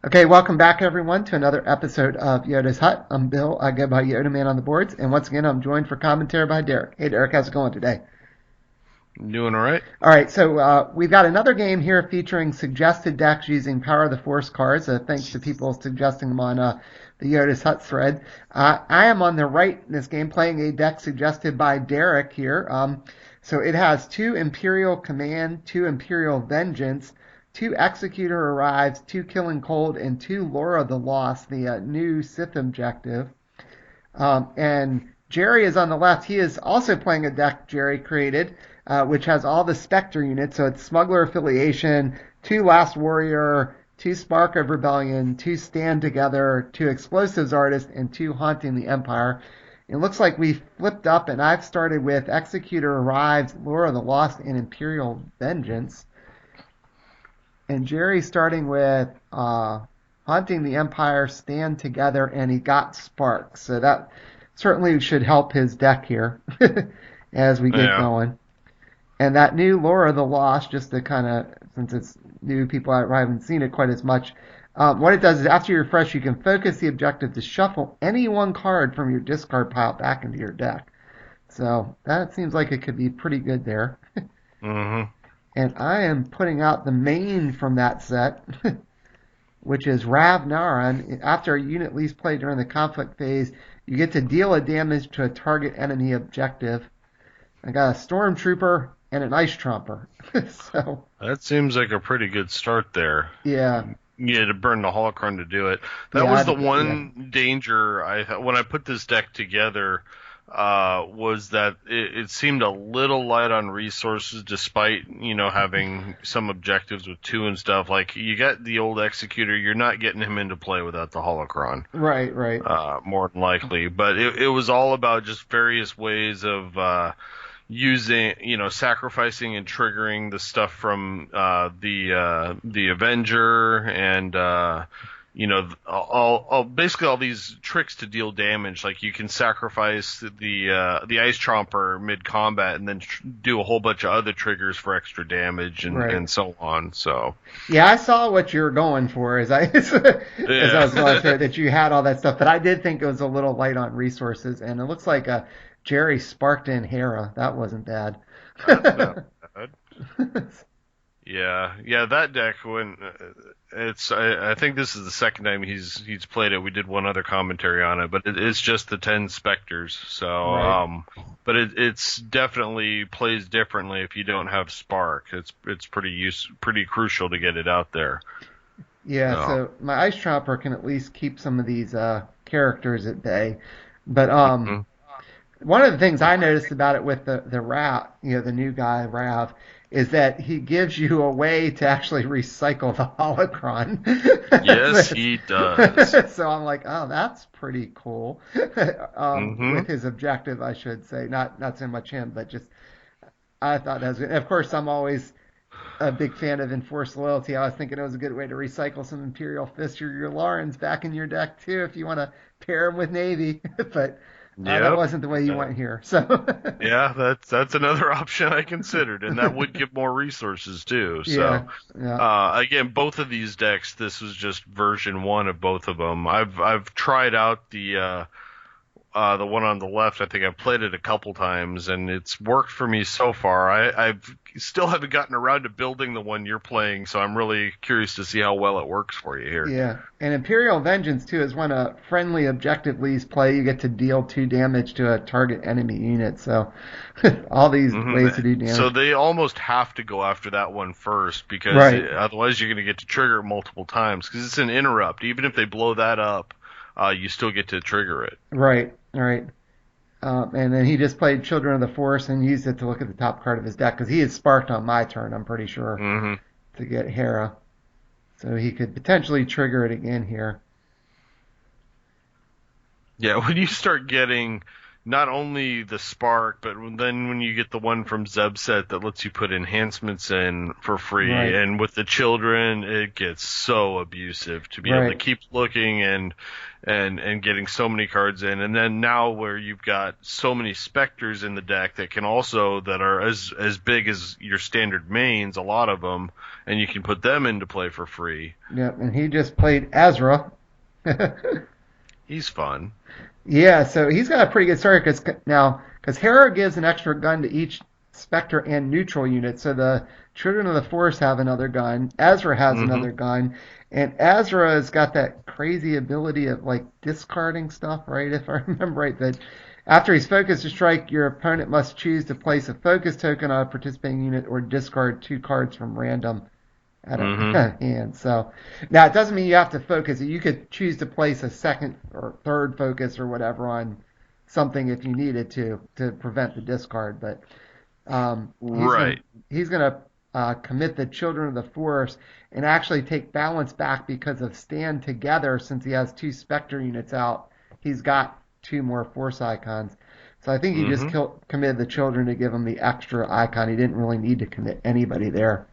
Okay, welcome back everyone to another episode of Yoda's Hut. I'm Bill. I go by Yodaman on the boards, and once again I'm joined for commentary by Derek. Hey Derek, how's it going today? Doing all right. All right, so we've got another game here featuring suggested decks using Power of the Force cards. Thanks to people suggesting them on the Yoda's Hut thread. I am on the right in this game playing a deck suggested by Derek here. So it has two Imperial Command, two Imperial Vengeance, two Executor Arrives, two Killing Cold, and two Laura the Lost, the new Sith objective. And Jerry is on the left. He is also playing a deck Jerry created, which has all the Spectre units. So it's Smuggler Affiliation, two Last Warrior, two Spark of Rebellion, two Stand Together, two Explosives Artist, and two Haunting the Empire. It looks like we flipped up, and I've started with Executor Arrives, Laura the Lost, and Imperial Vengeance. And Jerry's starting with Haunting the Empire, Stand Together, and he got Spark. So that certainly should help his deck here as we get Yeah. going. And that new Laura the Lost, just to kind of, since it's new, people haven't seen it quite as much, what it does is after you refresh, you can focus the objective to shuffle any one card from your discard pile back into your deck. So that seems like it could be pretty good there. Mm-hmm. And I am putting out the main from that set, which is Rav Naran. After a unit least played during the conflict phase, you get to deal a damage to a target enemy objective. I got a Stormtrooper and an Ice Tromper. So, That seems like a pretty good start there. yeah. You had to burn the holocron to do it. That Yeah, was the yeah. one danger when I put this deck together. Was that it seemed a little light on resources, despite having some objectives with two and stuff. Like you got the old Executor, you're not getting him into play without the holocron. Right, right. More than likely, but it was all about just various ways of using, sacrificing and triggering the stuff from the Avenger and basically all these tricks to deal damage. Like you can sacrifice the Ice Tromper mid combat and then do a whole bunch of other triggers for extra damage Right. and so on. So Yeah, I saw what you were going for as as I was going through yeah. it, that you had all that stuff, but I did think it was a little light on resources, and it looks like Jerry sparked in Hera. That wasn't bad. That's not bad. Yeah, that deck I think this is the second time he's played it. We did one other commentary on it, but it's just the 10 Spectres. So, Right. but it's definitely plays differently if you don't have Spark. It's pretty crucial to get it out there. Yeah, So, so my Ice Tromper can at least keep some of these characters at bay. But mhm. one of the things I noticed about it with the Rav, the new guy Rav, is that he gives you a way to actually recycle the holocron. Yes, he does. So I'm like, oh, that's pretty cool. Hmm. With his objective, I should say, not so much him, but just I thought that was good. And of course, I'm always a big fan of enforced loyalty. I was thinking it was a good way to recycle some Imperial Fist or your Laurens back in your deck too, if you want to pair them with Navy. But that Yep. wasn't the way you went here. So Yeah, that's another option I considered, and that would give more resources too. So, yeah, yeah, again, both of these decks, this was just version one of both of them. I've tried out the one on the left. I think I've played it a couple times, and it's worked for me so far. I've still haven't gotten around to building the one you're playing, so I'm really curious to see how well it works for you here. yeah. And Imperial Vengeance too is when a friendly objective leaves play, you get to deal 2 damage to a target enemy unit. So all these Hmm. ways to do So damage. they almost have to go after that one first because Right, otherwise you're going to get to trigger it multiple times because it's an interrupt. Even if they blow that up, you still get to trigger it. right, right. And then he just played Children of the Force and used it to look at the top card of his deck because he had sparked on my turn, I'm pretty sure, Hmm. to get Hera. So he could potentially trigger it again here. Yeah, when you start getting not only the spark, but then when you get the one from Zebset that lets you put enhancements in for free, Right, and with the children, it gets so abusive to be able to right. keep looking and getting so many cards in, and then now where you've got so many specters in the deck that can also that are as big as your standard mains, a lot of them, and you can put them into play for free. Yep, and he just played Ezra. He's fun. Yeah, so he's got a pretty good story because Hera gives an extra gun to each Spectre and neutral unit. So the Children of the Force have another gun. Ezra has Hmm. another gun, and Ezra has got that crazy ability of like discarding stuff, right? If I remember right, that after he's focused to strike, your opponent must choose to place a focus token on a participating unit or discard 2 cards from random at Hmm. a hand. So now it doesn't mean you have to focus. You could choose to place a second or third focus or whatever on something if you needed to prevent the discard. But he's gonna Right. he's gonna commit the Children of the Force and actually take balance back because of stand together. Since he has 2 Spectre units out, he's got 2 more Force icons. So I think he just Hmm. committed the Children to give him the extra icon. He didn't really need to commit anybody there.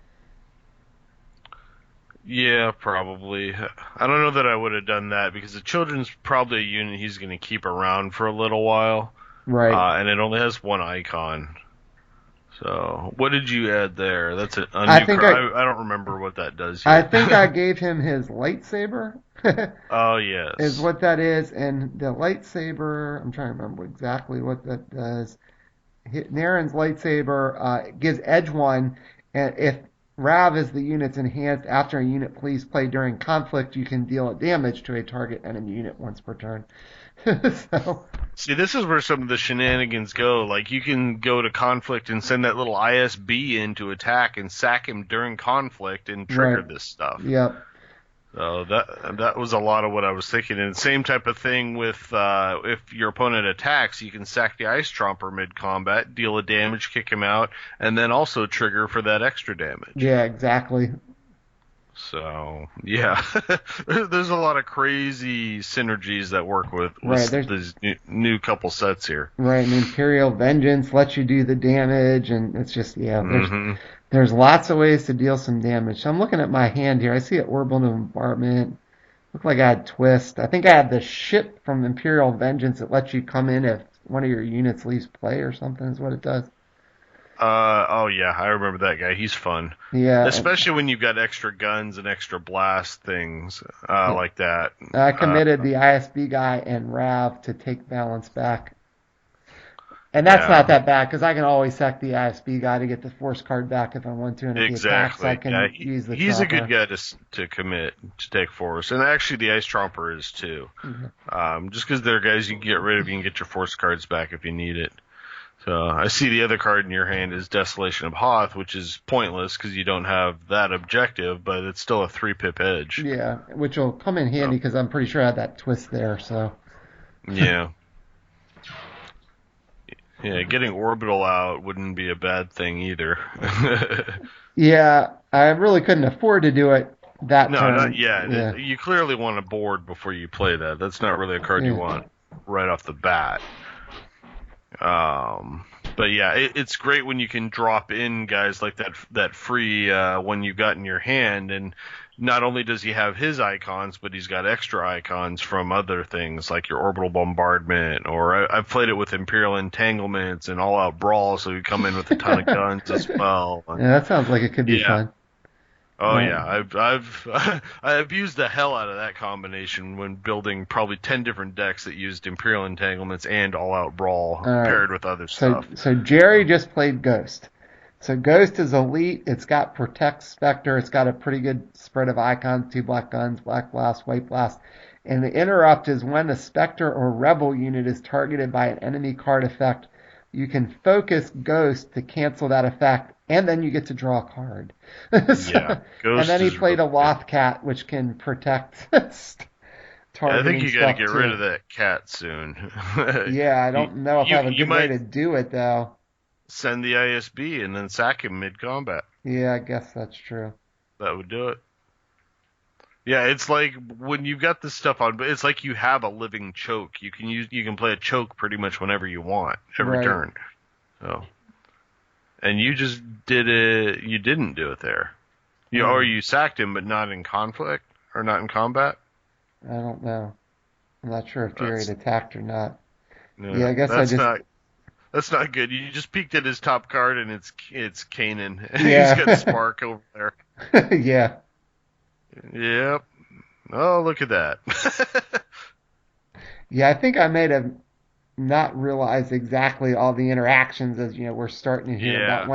Yeah, probably. I don't know that I would have done that because the children's probably a unit he's going to keep around for a little while, Right. and it only has one icon. So, what did you add there? That's a I new think card. I I don't remember what that does I yet. think I gave him his lightsaber, Oh, is yes. what that is. And the lightsaber, I'm trying to remember exactly what that does. Naren's lightsaber gives Edge 1, and if Rav is the unit's enhanced after a unit please play during conflict, you can deal damage to a target enemy unit once per turn. So, See, this is where some of the shenanigans go. Like, you can go to conflict and send that little ISB in to attack and sack him during conflict and trigger right. this stuff. Yep. So that was a lot of what I was thinking. And same type of thing with if your opponent attacks, you can sack the Ice Tromper mid combat, deal a damage, kick him out, and then also trigger for that extra damage. Yeah, exactly. So yeah, there's a lot of crazy synergies that work Right. with There's these new couple sets here. right, and Imperial Vengeance lets you do the damage, and it's just yeah, Hmm. there's lots of ways to deal some damage. So I'm looking at my hand here. I see an Orbital Bombardment. Look like I had Twist. I think I had the ship from Imperial Vengeance that lets you come in if one of your units leaves play or something. Is what it does. Oh yeah, I remember that guy. He's fun, Yeah, especially when you've got extra guns and extra blast things yeah. like that. I Uh, committed the ISB guy and Rav to take balance back. And that's not yeah. that bad because I can always sack the ISB guy to get the force card back if I want to, and if he attacks, I Exactly. Yeah, can use the he's a good chopper. guy to commit to take force, and actually the Ice Tromper is too. Mhm. Just because they're guys you can get rid of, you can get your force cards back if you need it. So I see the other card in your hand is Desolation of Hoth, which is pointless because you don't have that objective, but it's still a 3 pip edge. Yeah, which will come in handy So because I'm pretty sure I had that twist there. So yeah, yeah, getting Orbital out wouldn't be a bad thing either. yeah, I really couldn't afford to do it that No, not turn. yet. Yeah, You clearly want a board before you play that. That's not really a card you yeah, want right off the bat. Um, but yeah, it's great when you can drop in guys like that free one you got in your hand, and not only does he have his icons, but he's got extra icons from other things like your orbital bombardment, or I've played it with Imperial Entanglements and All Out Brawl, so you come in with a ton of guns as well. yeah. That sounds like it could be Yeah. fun. Oh Uh, yeah, I've I've used the hell out of that combination when building probably 10 different decks that used Imperial Entanglements and All Out Brawl all right. paired with other So stuff. so Jerry So, just played Ghost. So Ghost is elite. It's got Protect Spectre. It's got a pretty good spread of icons: 2 black guns, black blast, white blast. And the interrupt is when a Spectre or Rebel unit is targeted by an enemy card effect. You can focus Ghost to cancel that effect, and then you get to draw a card. yeah, And then Ghost he is really played a good. Lothcat, which can protect Yeah, I think targeting you got to stuff get rid too. of that cat soon. Yeah, I you, don't know if I have a you good way might to do it though. send the ISB and then sack him mid combat. Yeah, I guess that's true. That would do it. Yeah, it's like when you've got this stuff on, but it's like you have a living choke. You can play a choke pretty much whenever you want, every Right. turn. So, and you just did it. You didn't do it there. Or Hmm. you sacked him, but not in conflict or not in combat. I don't know. I'm not sure if Jerry had That's attacked or not. Yeah, yeah, I guess I just. that's not good. You just peeked at his top card, and it's Kanan. He's got Yeah. Spark over there. Yeah. Yep. Oh, look at that. Yeah, I think I may have not realized exactly all the interactions as we're starting to hear about Yeah.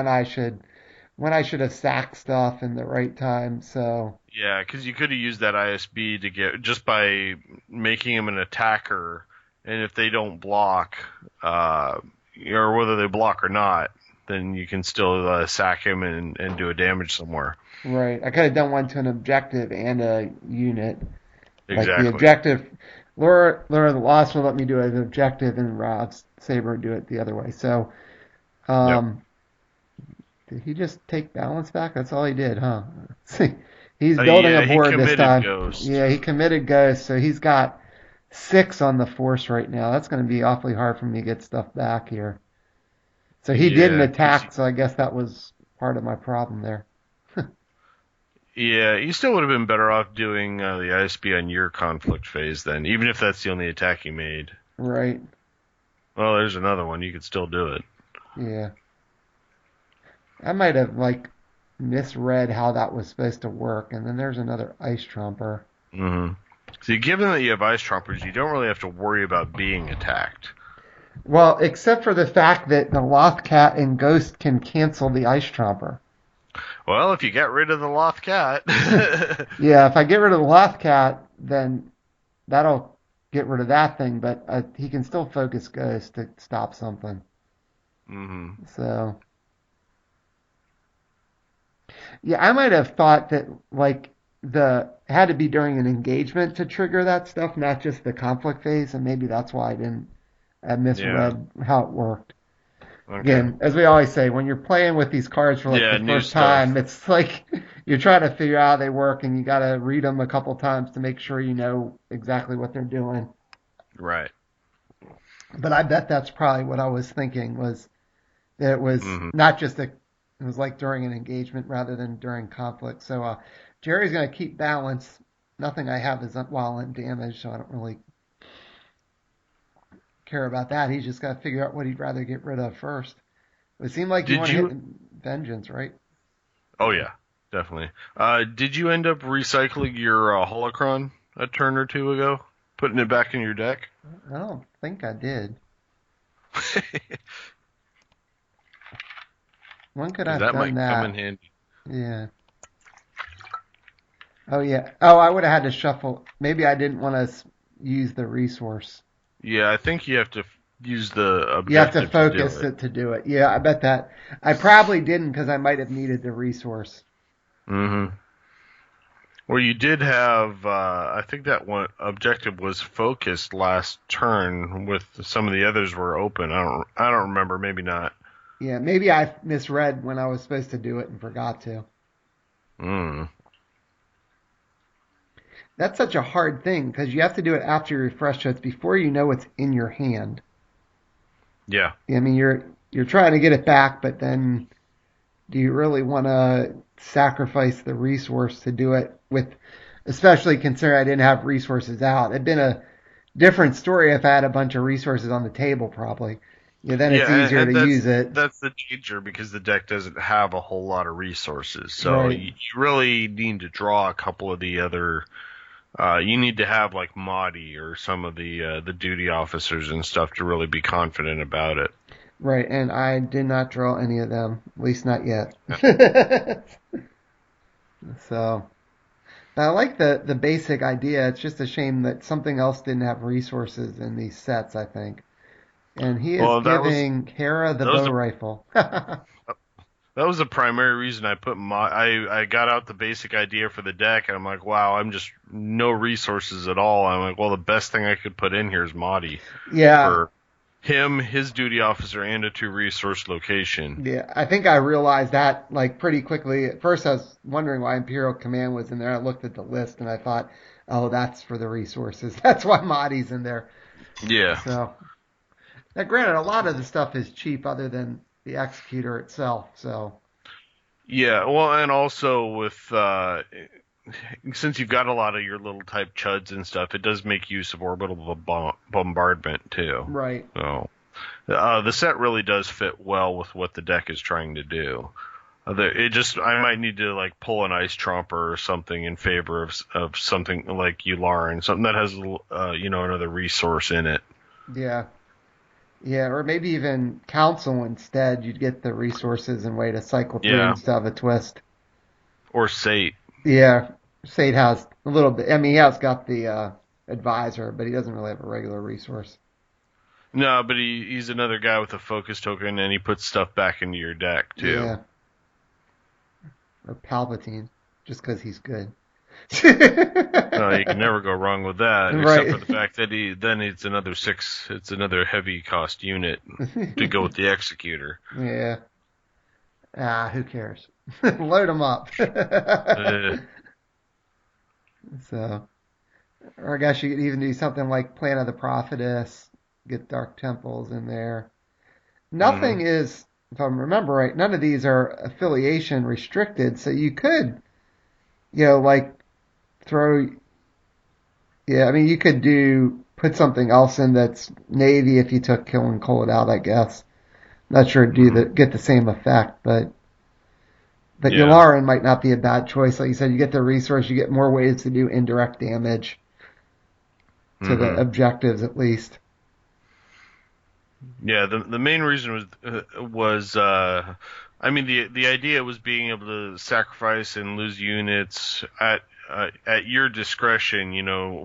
when I should have sacked stuff in the right time. So Yeah, because you could have used that ISB to get just by making him an attacker, and if they don't block, uh, or whether they block or not, then you can still sack him and do a damage somewhere. right, I could have done one to an objective and a unit. Like the Exactly. objective, Laura the Lost will let me do an objective, and Rob's Saber do it the other way. So, Yep. um, did he just take balance back? That's all he did, huh? He's building a Yeah, he board this committed time. Ghost. Yeah, he committed Ghost, so he's got 6 on the force right now. That's going to be awfully hard for me to get stuff back here. So he didn't Yeah, 'cause attack, so I guess that was part of my problem there. yeah, you still would have been better off doing the ISB on your conflict phase then, even if that's the only attack he made. Right. Well, there's another one. You could still do it. Yeah. I might have misread how that was supposed to work, and then there's another ice trumper. Hmm. See, given that you have ice trompers, you don't really have to worry about being attacked. Well, except for the fact that the Lothcat and Ghost can cancel the ice trumper. Well, if you get rid of the Loth Cat. Yeah, if I get rid of the Lothcat, then that'll get rid of that thing, but he can still focus Ghost to stop something. Hmm. So, yeah, I might have thought that the had to be during an engagement to trigger that stuff, not just the conflict phase, and maybe that's why I Yeah. misread how it worked. Okay. Again, as we always say, when you're playing with these cards for Yeah, the new first time, stuff. it's like you're trying to figure out how they work, and you got to read them a couple times to make sure you know exactly what they're doing. Right. But I bet that's probably what I was thinking was that it was Hmm. not just it was like during an engagement rather than during conflict. So Jerry's going to keep balance. Nothing I have is violent damage, so I don't really care about that. He's just got to figure out what he'd rather get rid of first. It seemed like you Did want to hit you? vengeance, right? Oh yeah, definitely. Did you end up recycling your holocron a turn or two ago, putting it back in your deck? I don't think I did. When could I Because have that done might come in that? handy. Yeah. Oh yeah. Oh, I would have had to shuffle. Maybe I didn't want to use the resource. Yeah, I think you have to use the You have to objective to do focus it. it to do it. Yeah, I bet that. I probably didn't because I might have needed the resource. Hmm. Well, you did have. I think that one objective was focused last turn. With some of the others were open. I don't remember. Maybe not. Yeah, maybe I misread when I was supposed to do it and forgot to. Mm. That's such a hard thing because you have to do it after you refresh, so it's before you know what's in your hand. Yeah. I mean, you're trying to get it back, but then do you really want to sacrifice the resource to do it with, especially considering I didn't have resources out? It'd been a different story if I had a bunch of resources on the table, probably. Yeah, then Yeah, it's easier and to use it. that's the danger because the deck doesn't have a whole lot of resources. So Right, you really need to draw a couple of the other. You need to have like Mahdi or some of the duty officers and stuff to really be confident about it. right. And I did not draw any of them, at least not yet. Yeah. So, but I like the basic idea. It's just a shame that something else didn't have resources in these sets, I think. And he is Well, giving Hera the that was bow the rifle. that was the primary reason I put I got out the basic idea for the deck and I'm like, wow, I'm just no resources at all. I'm like, well, the best thing I could put in here is Mahdi Yeah, for. him, his duty officer, and a 2 resource location. Yeah, I think I realized that like pretty quickly. At first, I was wondering why Imperial Command was in there. I looked at the list and I thought, oh, that's for the resources. That's why Mahdi's in there. Yeah. So, now granted, a lot of the stuff is cheap other than the executor itself. So, Yeah, well, and also with since you've got a lot of your little type chuds and stuff, it does make use of orbital bombardment too. right. So the set really does fit well with what the deck is trying to do. I might need to like pull an ice tromper or something in favor of something like Yularen, something that has another resource in it. Yeah. Yeah, or maybe even Council instead. You'd get the resources and way to cycle through Yeah, instead of a twist. or Sate. Yeah, Sade has a little bit. I mean, he has got the advisor, but he doesn't really have a regular resource. No, but he's another guy with a focus token, and he puts stuff back into your deck too. Yeah, or Palpatine, just because he's good. You can never go wrong with that, except Right. for the fact that it's another six. It's another heavy cost unit to go with the executor. Yeah. Ah, who cares? Load them up. Uh, So, or I guess you could even do something like Plan of the Prophetess, get Dark Temples in there. Nothing mhm. is, if I remember right, none of these are affiliation restricted, so you could, like throw, yeah, I mean, you could put something else in that's Navy if you took Kill and Cold out, I guess. Not sure get the same effect, but Yeah. Yularen might not be a bad choice. Like you said, you get the resource, you get more ways to do indirect damage to the hmm objectives at least. Yeah. The main reason was I mean the idea was being able to sacrifice and lose units at your discretion,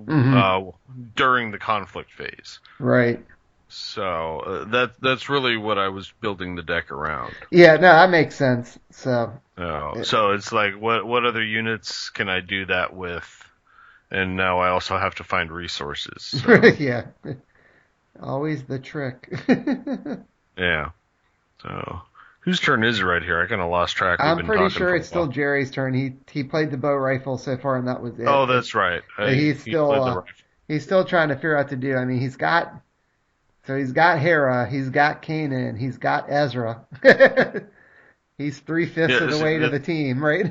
Hmm. during the conflict phase. Right. So that's really what I was building the deck around. Yeah, no, that makes sense. So, So it's like, what other units can I do that with? And now I also have to find resources. So yeah, always the trick. yeah. So whose turn is it right here? I kind of lost track. We've I'm been pretty talking sure for a it's still while. Jerry's turn. He played the bow rifle so far, and that was it. Oh, that's right. But He played the rifle. he's still trying to figure out what to do. I mean, he's got Hera, he's got Kanan, he's got Ezra. He's 3/5 Yeah, of the way to the team, right?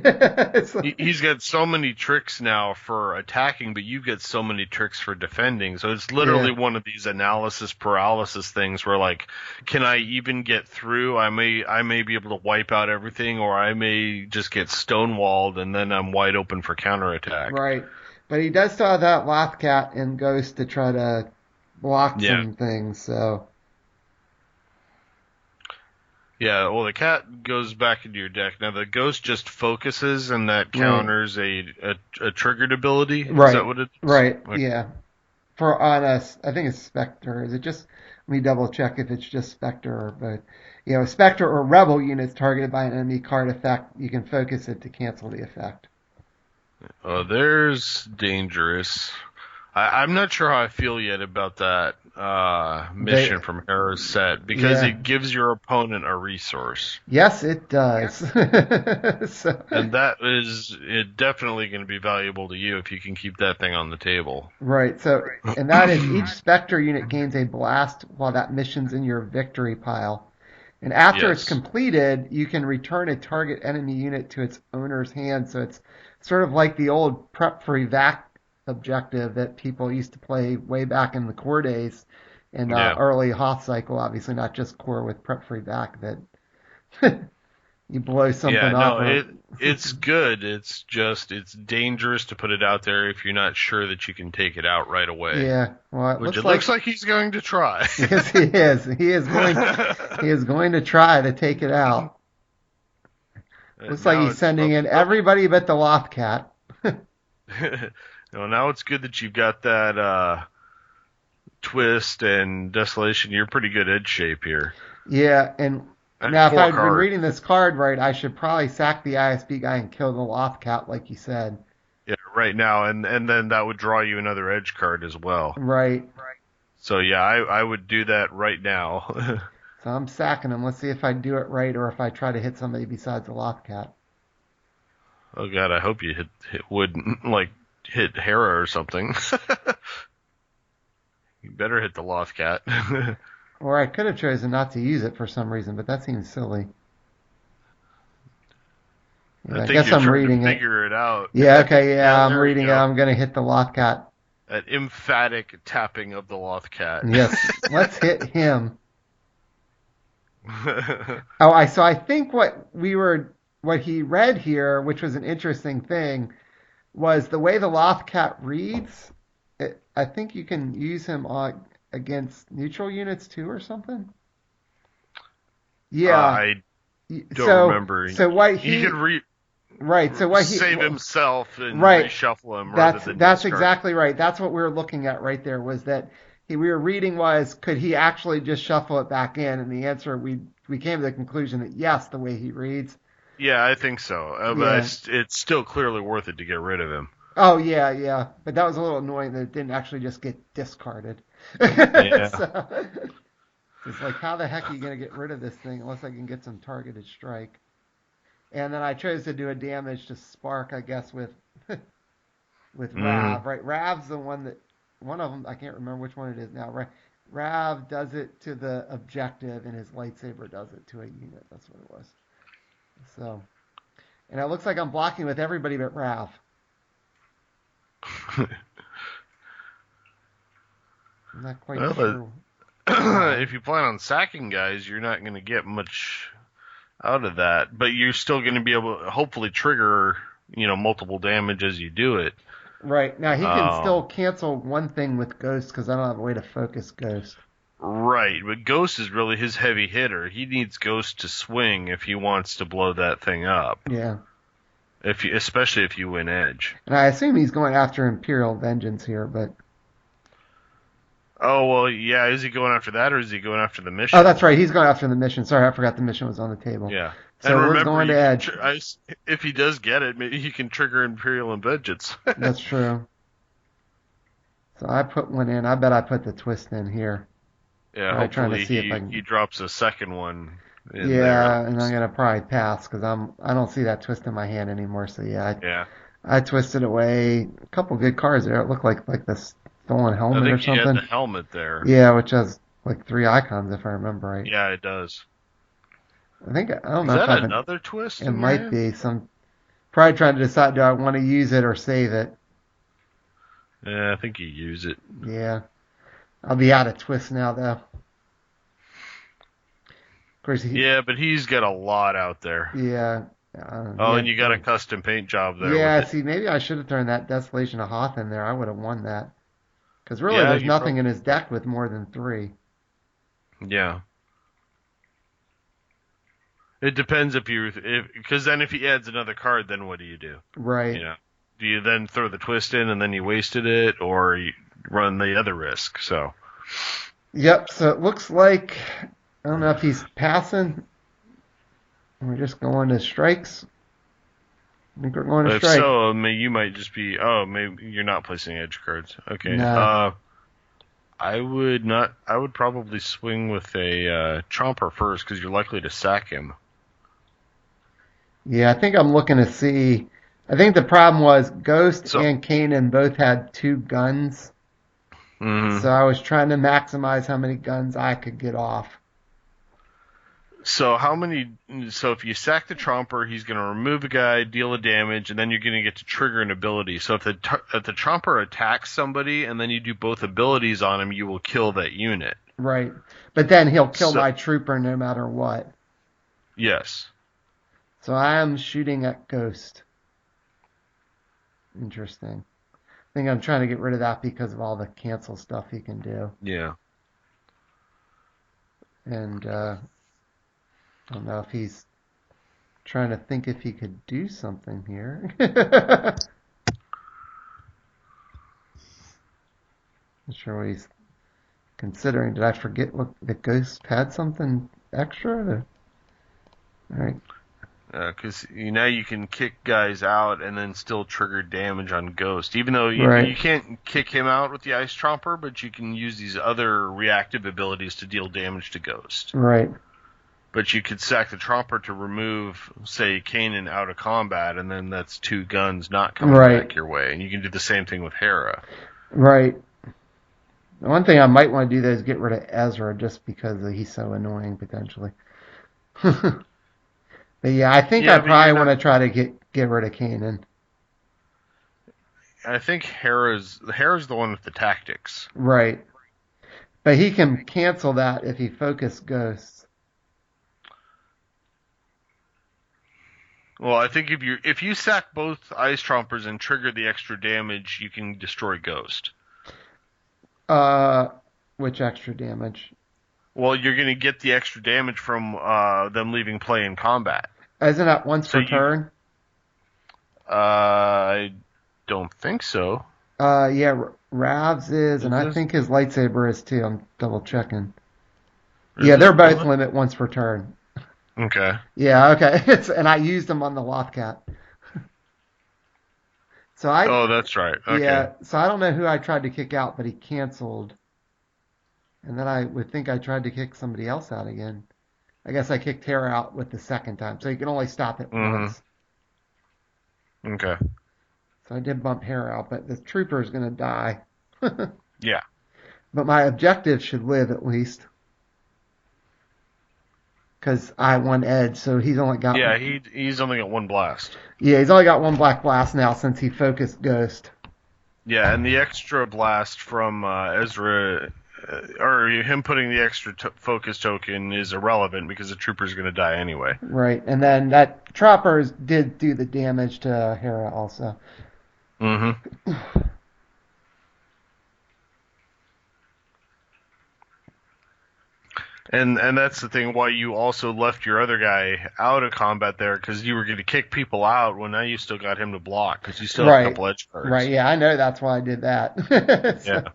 It's he's got so many tricks now for attacking, but you get so many tricks for defending. So it's yeah, literally one of these analysis paralysis things where like, can I even get through? I may be able to wipe out everything, or I may just get stonewalled, and then I'm wide open for counterattack. right. But he does still have that Lothcat and Ghost to try to block Yeah. some things. So Yeah, well, the cat goes back into your deck. Now, the ghost just focuses, and that right, counters a triggered ability. Is that right, what it is? right. Okay. Yeah. For on us, I think it's Spectre. Is it just? Let me double check if it's just Spectre. But Spectre or Rebel units targeted by an enemy card effect, you can focus it to cancel the effect. There's dangerous. I'm not sure how I feel yet about that mission They, from Hera's set because yeah, it gives your opponent a resource, yes, it does. So, and that is definitely going to be valuable to you if you can keep that thing on the table. right. So, and that is each Spectre unit gains a blast while that mission's in your victory pile. And after it's Yes. completed, you can return a target enemy unit to its owner's hand. So it's sort of like the old prep for evac objective that people used to play way back in the core days in Yeah. early Hoth cycle. Obviously, not just core with prep for evac that you blow Yeah, something up no, or it's good. It's just it's dangerous to put it out there if you're not sure that you can take it out right away. yeah. Well, it Which looks it looks like like he's going to try. yes, he is. He is going to try to take it out. Looks like Now he's it's sending in everybody but the Lothcat. now it's good that you've got that twist and desolation. You're pretty good edge shape here. Yeah, and And now if four I'd been cards. reading this card right, I should probably sack the ISB guy and kill the Lothcat, like you said. Yeah, right now, and then that would draw you another edge card as well. Right. So yeah, I would do that right now. So I'm sacking him. Let's see if I do it right or if I try to hit somebody besides the Lothcat. Oh god, I hope you wouldn't like hit Hera or something. You better hit the Lothcat. Or I could have chosen not to use it for some reason, but that seems silly. I Yeah, I think guess you're I'm trying to reading it. figure it out. Yeah, okay, Yeah, yeah, I'm there we reading it. go. I'm going to hit the Lothcat. An emphatic tapping of the Lothcat. Yes, let's hit him. Oh, I think what he read here, which was an interesting thing, was the way the Lothcat reads. I think you can use him against neutral units too, or something. Yeah. I don't So remember. so what He could right. So what he save himself and right. reshuffle him rather That's than that's discard. exactly right. That's what we were looking at right there. Was that we were reading was could he actually just shuffle it back in? And the answer we came to the conclusion that yes, the way he reads. Yeah, I think so. But Yeah. it's still clearly worth it to get rid of him. Oh yeah, yeah. But that was a little annoying that it didn't actually just get discarded. Yeah. So it's like how the heck are you gonna get rid of this thing unless I can get some targeted strike? And then I chose to do a damage to spark, I guess, with Mm. Rav. Right, Rav's the one of them. I can't remember which one it is now. Right, Rav does it to the objective, and his lightsaber does it to a unit. That's what it was. So, and it looks like I'm blocking with everybody but Rav. I'm not quite Well, sure why. if you plan on sacking guys, you're not going to get much out of that, but you're still going to be able to hopefully trigger, multiple damage as you do it. Right now, he can still Um, cancel one thing with Ghost because I don't have a way to focus Ghost. right, but Ghost is really his heavy hitter. He needs Ghost to swing if he wants to blow that thing up. Yeah, Especially if you win Edge. and I assume he's going after Imperial Vengeance here, but Oh well, yeah. Is he going after that, or is he going after the oh, mission? that's right, he's going after the mission. Sorry, I forgot the mission was on the table. Yeah. And So we're remember, going to you can. Edge. If he does get it, maybe he can trigger Imperial Vengeance. That's true. So I put one in. I bet I put the twist in here. Yeah. All right, trying to Hopefully see if I he can. drops a second one in there at Yeah, and I'm least. gonna probably pass because I don't see that twist in my hand anymore. So yeah, Yeah. I twisted away a couple good cards there. It looked like the stolen I helmet or think he had the something. helmet there. Yeah, which has like three icons if I remember right. Yeah, it does. I don't Is know if that I have another twist it in your might hand? be some. Probably trying to decide do I want to use it or save it. Yeah, I think you use it. Yeah, I'll be out of twist now though. Of course, Yeah, but he's got a lot out there. yeah, Oh, and you got a custom paint job there with yeah. it. See, maybe I should have thrown that Desolation of Hoth in there. I would have won that. Because really, Yeah, there's you nothing probably. in his deck with more than three. Yeah. It depends because then if he adds another card, then what do you do? Right. You know, do you then throw the twist in and then you wasted it, or you run the other risk? So, Yep. So it looks like I don't know if he's passing. We're just going to strikes. I think we're going to if strike. so, you might just be. Oh, maybe you're not placing edge cards. Okay. No. I would not. I would probably swing with a Chomper first because you're likely to sack him. Yeah, I think I'm looking to see. I think the problem was Ghost So, and Kanan both had two guns. mhm. So I was trying to maximize how many guns I could get off. So how many? So if you sack the Tromper, he's going to remove a guy, deal a damage, and then you're going to get to trigger an ability. So if the Tromper attacks somebody and then you do both abilities on him, you will kill that unit. Right. But then he'll kill So my trooper no matter what. yes, So I am shooting at Ghost. Interesting. I think I'm trying to get rid of that because of all the cancel stuff he can do. yeah. And I don't know if he's trying to think if he could do something here. Not sure what he's considering. Did I forget what the Ghost had something extra? All right. Because now you can kick guys out and then still trigger damage on Ghost. Even though you Right. can't kick him out with the Ice Tromper, but you can use these other reactive abilities to deal damage to Ghost. Right. But you could sack the Tromper to remove, say, Kanan out of combat, and then that's 2 guns not coming Right. back your way. And you can do the same thing with Hera. Right. The one thing I might want to do though is get rid of Ezra just because he's so annoying potentially. But yeah, I think I Yeah, but you're probably want not. to try to get rid of Kanan. I think Hera's the one with the tactics. Right. But he can cancel that if he focus ghosts. Well, I think if you sack both Ice Trompers and trigger the extra damage, you can destroy Ghost. Uh, which extra damage? Well, you're going to get the extra damage from them leaving play in combat. Isn't that once So per turn? I don't think so. Yeah, Rav's is, and Is I this? think his lightsaber is too. I'm double checking. Is Yeah, they're it both really? limit once per turn. Okay. Yeah, okay. And I used them on the Lothcat. So Oh, that's right. Okay. I don't know who I tried to kick out, but he canceled. And then I would think I tried to kick somebody else out again. I guess I kicked Tara out with the second time, so you can only stop it Mm-hmm. once. Okay. So I did bump Hera out, but the trooper is going to die. But Yeah. my objective should live at least, because I won Edge, so he's only got Yeah, he's only got 1 blast. he's only got one black blast now since he focused Ghost. Yeah, and the extra blast from Ezra, or him putting the extra focus token is irrelevant because the trooper's going to die anyway. Right, and then that Troppers did do the damage to Hera also. Mm-hmm. And that's the thing why you also left your other guy out of combat there because you were going to kick people out when now you still got him to block because you still have a Right, couple edge right, cards. yeah, I know that's why I did that. Yeah. So,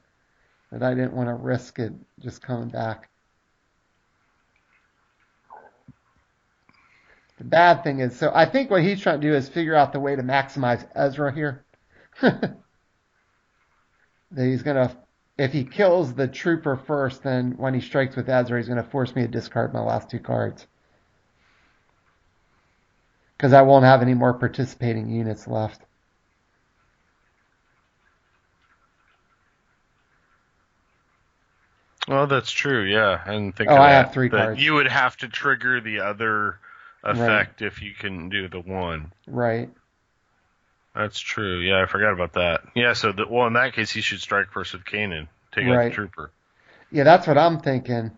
but I didn't want to risk it just coming back. The bad thing is, so I think what he's trying to do is figure out the way to maximize Ezra here. That he's gonna, if he kills the trooper first, then when he strikes with Ezra, he's gonna force me to discard my last 2 cards because I won't have any more participating units left. Well, that's true. Yeah, I didn't think Oh, of I have that. 3 cards. That you would have to trigger the other Right, effect if you can do the one. right, That's true. Yeah, I forgot about that. Yeah, so well, in that case, he should strike first with Kanan, take out the right. trooper. Yeah, that's what I'm thinking.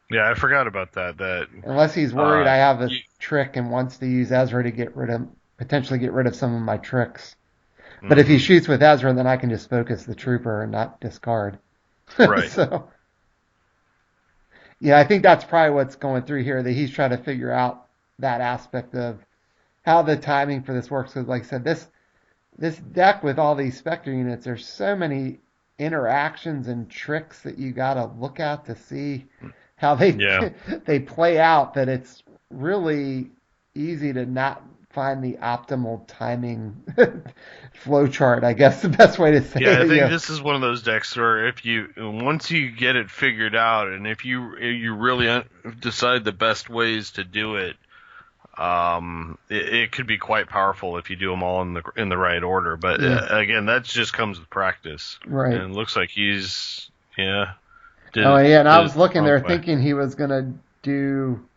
Yeah, I forgot about that. That Unless he's worried uh, I have a you, trick and wants to use Ezra to potentially get rid of some of my tricks. But if he hmm shoots with Ezra, then I can just focus the trooper and not discard. right. So, yeah, I think that's probably what's going through here, that he's trying to figure out that aspect of how the timing for this works. Because, like I said, this deck with all these Spectre units, there's so many interactions and tricks that you got to look at to see how they Yeah. they play out, that it's really easy to not find the optimal timing flow chart, I guess the best way to say Yeah, I it. think Yeah. this is one of those decks where if you once you get it figured out, and if you really decide the best ways to do it, it could be quite powerful if you do them all in the right order. But Yeah. again, that just comes with practice. Right. And it looks like he's Oh, yeah, and I did it was the looking wrong there way. thinking he was going to do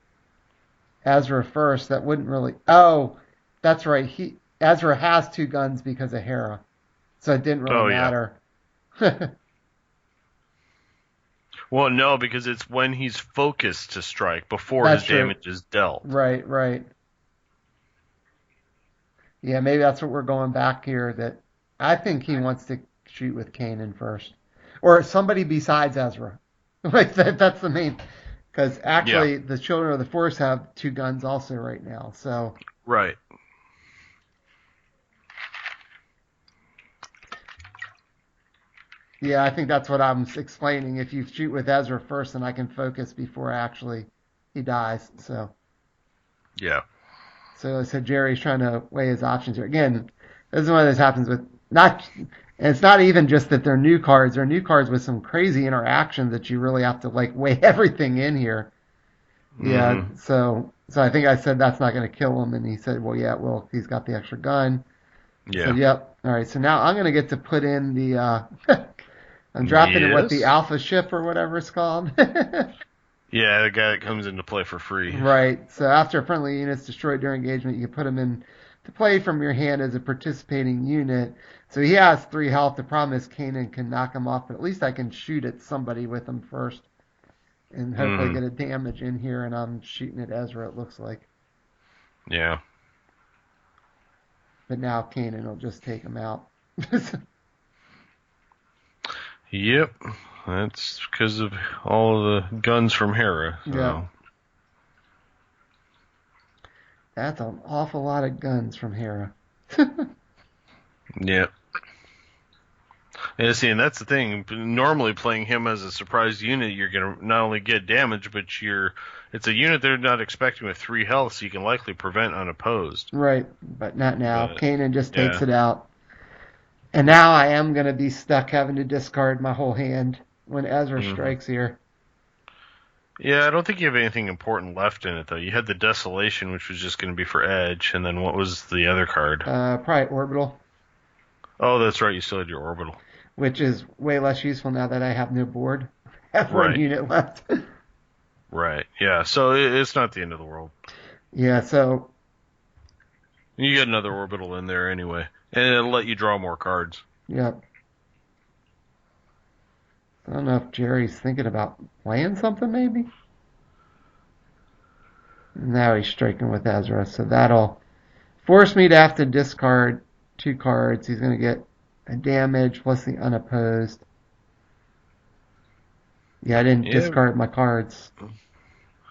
Ezra first. That wouldn't really. Oh, that's right. Ezra has 2 guns because of Hera, so it didn't really Oh yeah. matter. Well, no, because it's when he's focused to strike before That's his true. damage is dealt. Right, right. Yeah, maybe that's what we're going back here. That I think he wants to shoot with Kanan first, or somebody besides Ezra. Like that's the main. Because Yeah. actually, the Children of the Force have 2 guns also right now. So Right. yeah, I think that's what I'm explaining. If you shoot with Ezra first, then I can focus before actually he dies. So Yeah. So Jerry's trying to weigh his options here. Again, this is one of those happens with not, and it's not even just that they're new cards. They're new cards with some crazy interactions that you really have to like weigh everything in here. Yeah. Mm-hmm. So I think I said that's not going to kill him, and he said, well, yeah, well, he's got the extra gun. So Yeah. yep. All right. So now I'm going to get to put in the. I'm dropping in what the Yes. alpha ship or whatever it's called. Yeah, the guy that comes into play for free. Right. So after a friendly unit's destroyed during engagement, you can put him in to play from your hand as a participating unit. So he has 3 health. The problem is Kanan can knock him off, but at least I can shoot at somebody with him first and hopefully Mm-hmm. get a damage in here. And I'm shooting at Ezra, it looks like. Yeah. But now Kanan will just take him out. Yep. That's because of all of the guns from Hera. So. Yeah. That's an awful lot of guns from Hera. Yeah. Yeah, see, and that's the thing. Normally, playing him as a surprise unit, you're going to not only get damage, but it's a unit they're not expecting with 3 health, so you can likely prevent unopposed. Right, but not now. But, Kanan just takes yeah. it out. And now I am going to be stuck having to discard my whole hand when Ezra Mm-hmm. strikes here. Yeah, I don't think you have anything important left in it, though. You had the Desolation, which was just going to be for Edge, and then what was the other card? Probably Orbital, Oh, that's right, you still had your Orbital. which is way less useful now that I have no board. I have one Right. unit left. Right, yeah, so it's not the end of the world. Yeah, so You get another Orbital in there anyway, and it'll let you draw more cards. yeah. I don't know if Jerry's thinking about playing something maybe. Now he's striking with Ezra, so that'll force me to have to discard 2 cards. He's going to get a damage plus the unopposed. Yeah, I didn't Yeah. discard my cards.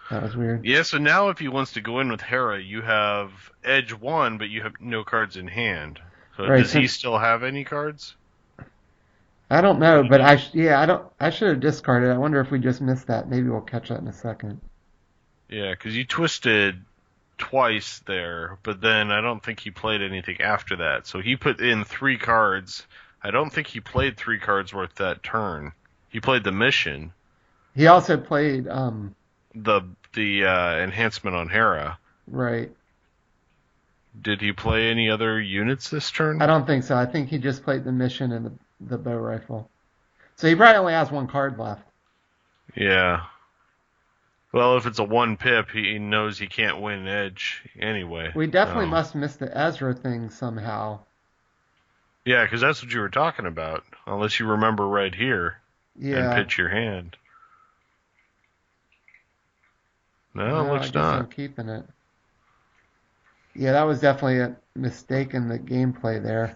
That was weird. Yeah, so now if he wants to go in with Hera, you have Edge 1, but you have no cards in hand. So Right, does he still have any cards? I don't know, but I should have discarded. I wonder if we just missed that. Maybe we'll catch that in a second. Yeah, because you twisted twice there, but then I don't think he played anything after that. So he put in 3 cards. I don't think he played 3 cards worth that turn. He played the mission, He also played the enhancement on Hera. right. Did he play any other units this turn? I don't think so. I think he just played the mission and the bow rifle. So he probably only has 1 card left. Yeah. Well, if it's a 1 pip, he knows he can't win Edge anyway. We definitely must miss the Ezra thing somehow. Yeah, because that's what you were talking about. Unless you remember right here Yeah. and pitch your hand. No, it No, I looks guess not. I'm keeping it. Yeah, that was definitely a mistake in the gameplay there.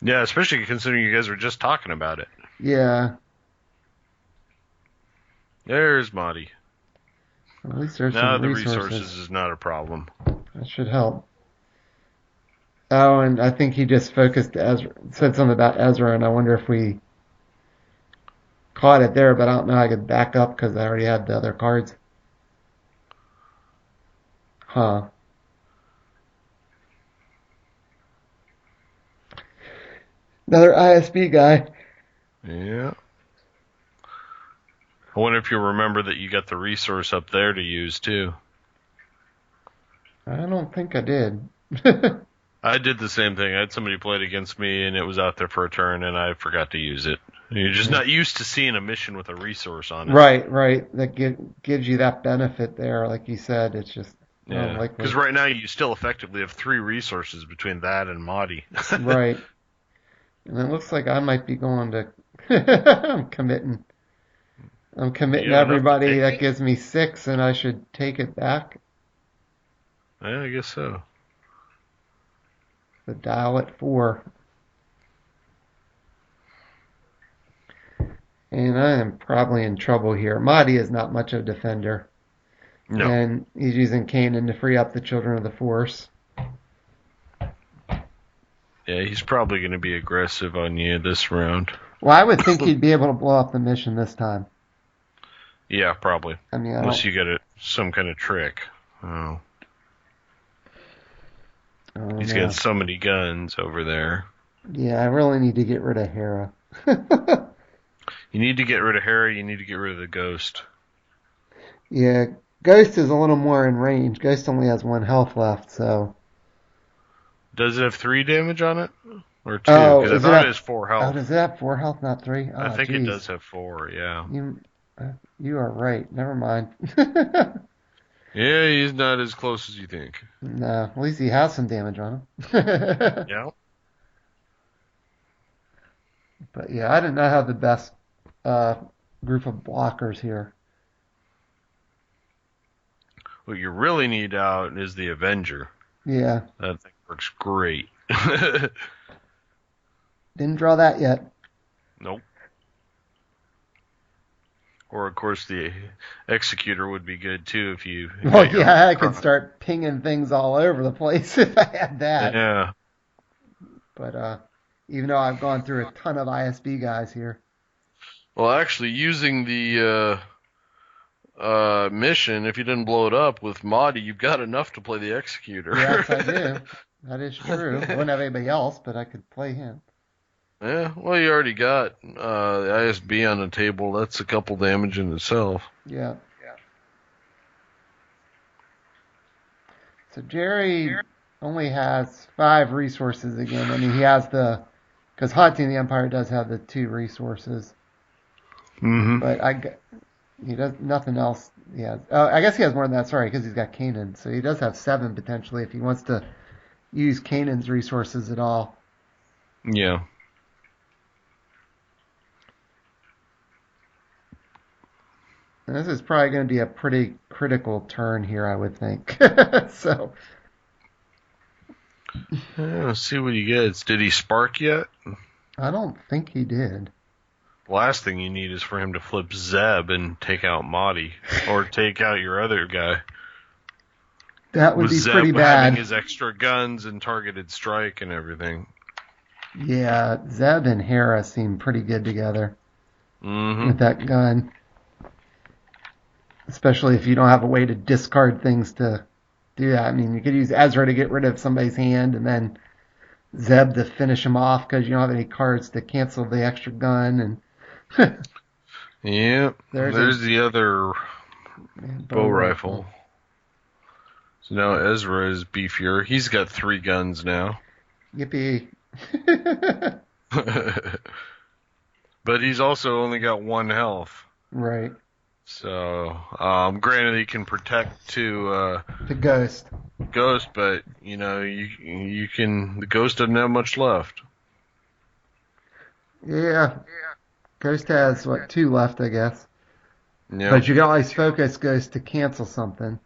Yeah, especially considering you guys were just talking about it. Yeah. There's Marty. At least there's Now some the resources. resources is not a problem. That should help. Oh, and I think he just focused Ezra, said something about Ezra, and I wonder if we caught it there, but I don't know. I could back up because I already had the other cards. Huh. Another ISB guy. Yeah. I wonder if you remember that you got the resource up there to use too. I don't think I did. I did the same thing. I had somebody played against me and it was out there for a turn and I forgot to use it. You're just not used to seeing a mission with a resource on it. Right. That gives you that benefit there, like you said. It's just Yeah. unlikely. Because right now you still effectively have 3 resources between that and Mahdi. Right. And it looks like I might be going to. I'm committing You have enough to everybody. take That it? gives me 6, and I should take it back. Yeah, I guess so. The dial at 4. And I am probably in trouble here. Mahdi is not much of a defender. No. And he's using Kanan to free up the Children of the Force. Yeah, he's probably going to be aggressive on you this round. Well, I would think he'd be able to blow up the mission this time. Yeah, probably. I mean, Unless you get some kind of trick. Oh. Oh He's got no. so many guns over there. Yeah, I really need to get rid of Hera. You need to get rid of Harry. You need to get rid of the Ghost. Yeah, Ghost is a little more in range. Ghost only has 1 health left, so. Does it have 3 damage on it? Or 2? Oh, Because I is it thought it at? has 4 Oh, health. does it have 4 health, not 3? I Oh, think it jeez. does have 4, yeah. You, you are right. Never mind. Yeah, he's not as close as you think. No, at least he has some damage on him. Yeah. But yeah, I did not have the best uh, group of blockers here. What you really need out is the Avenger. Yeah, That thing works great. didn't draw that yet. Nope. Or, of course, the Executor would be good, too, if you Well, got your yeah, I could start pinging things all over the place if I had that. Yeah. But even though I've gone through a ton of ISB guys here. Well, actually, using the mission, if you didn't blow it up with Mahdi, you've got enough to play the Executor. Yes, I do. That is true. I wouldn't have anybody else, but I could play him. Yeah, well, you already got the ISB on the table. That's a couple damage in itself. Yeah. So Jerry only has 5 resources again. I mean, he has because Haunting the Empire does have the 2 resources. Mm-hmm. But he does nothing else. Yeah. Oh, I guess he has more than that. Sorry, because he's got Kanan. So he does have 7 potentially if he wants to use Kanan's resources at all. Yeah. And this is probably going to be a pretty critical turn here, I would think. So. Yeah, let's see what he gets. Did he spark yet? I don't think he did. Last thing you need is for him to flip Zeb and take out Mahdi. Or take out your other guy. That would With be Zeb pretty having bad. his extra guns and targeted strike and everything. Yeah, Zeb and Hera seem pretty good together Mm-hmm. with that gun. Especially if you don't have a way to discard things to do that. I mean, you could use Ezra to get rid of somebody's hand and then Zeb to finish him off because you don't have any cards to cancel the extra gun. And Yeah, there's the other bow rifle. So now Ezra is beefier. He's got 3 guns now. Yippee. But he's also only got 1 health. Right. So, granted he can protect to The Ghost. Ghost, but you can. The Ghost doesn't have much left. Yeah. Ghost has, 2 left, I guess. Yeah. But you can always focus Ghost to cancel something.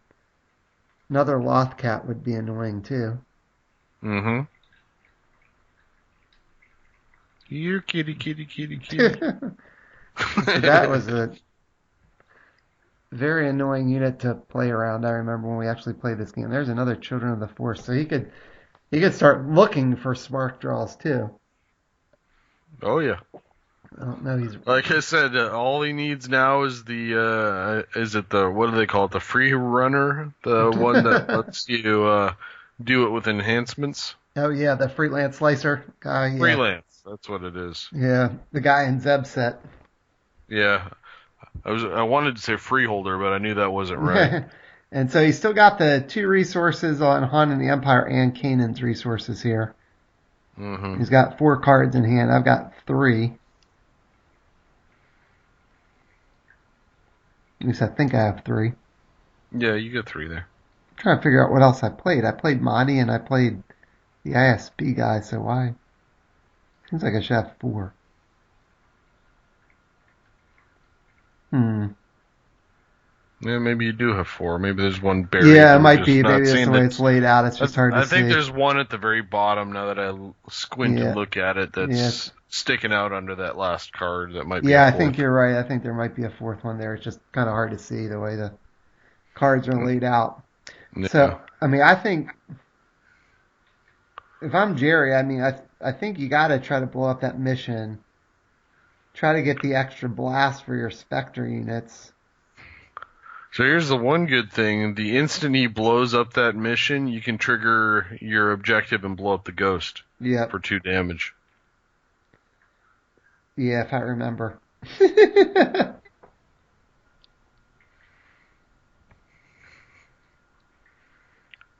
Another Lothcat would be annoying, too. Mm-hmm. Here, kitty. So that was a very annoying unit to play around. I remember when we actually played this game. There's another Children of the Force, so he could start looking for spark draws too. Oh yeah. I don't know. He's Like I said, all he needs now is the what do they call it? The free runner, the one that lets you do it with enhancements. Oh yeah, the freelance slicer guy. Yeah. Freelance, that's what it is. Yeah, the guy in Zeb set. Yeah, I wanted to say freeholder, but I knew that wasn't right. And so he's still got the 2 resources on Han and the Empire and Kanan's resources here. Mm-hmm. He's got 4 cards in hand. I've got 3. At least I think I have 3. Yeah, you got 3 there. I'm trying to figure out what else I played. I played Mahdi and I played the ISB guy, so why? Seems like I should have 4. Yeah, maybe you do have 4. Maybe there's one buried. Yeah, it might be. Maybe that's the way it's laid out. It's just hard to see. I think there's one at the very bottom now that I squint and look at it that's Yeah. sticking out under that last card. That might be. Yeah, a I 4th. think you're right. I think there might be a 4th one there. It's just kind of hard to see the way the cards are laid out. Yeah. So, I mean, I think if I'm Jerry, I mean, I think you got to try to blow up that mission. Try to get the extra blast for your Spectre units. So here's the one good thing. The instant he blows up that mission, you can trigger your objective and blow up the ghost Yep. for 2 damage. Yeah, if I remember.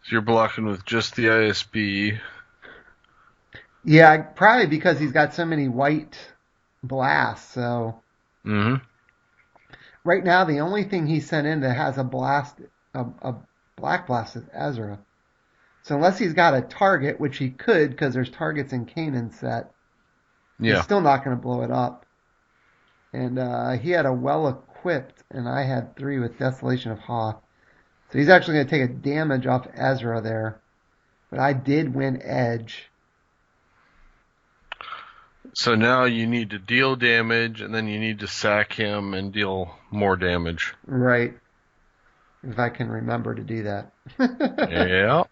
So you're blocking with just the ISB. Yeah, probably because he's got so many white blasts. So Mm-hmm. right now, the only thing he sent in that has a black blast is Ezra. So unless he's got a target, which he could, because there's targets in Kanan's set, he's Yeah. still not going to blow it up. And he had a well equipped, and I had 3 with Desolation of Hoth. So he's actually going to take a damage off Ezra there. But I did win Edge. So now you need to deal damage, and then you need to sack him and deal more damage. Right. If I can remember to do that. Yeah.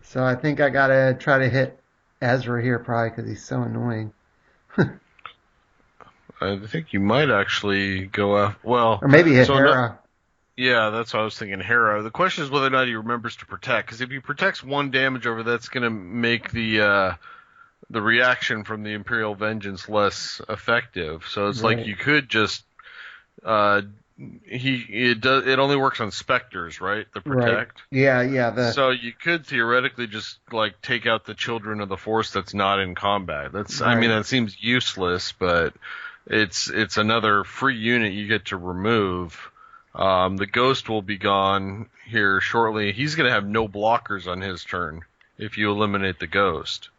So I think I got to try to hit Ezra here probably because he's so annoying. I think you might actually go after. Well, Or maybe hit so Hera. yeah, that's what I was thinking. Hera. The question is whether or not he remembers to protect, because if he protects 1 damage over, that's going to make the reaction from the Imperial Vengeance less effective. So it's like Right. you could just uh, it only works on specters, right? The Right. protect. Yeah, yeah. So you could theoretically just like take out the Children of the Force that's not in combat. I mean, Right. that seems useless, but it's another free unit you get to remove. The Ghost will be gone here shortly. He's going to have no blockers on his turn if you eliminate the Ghost,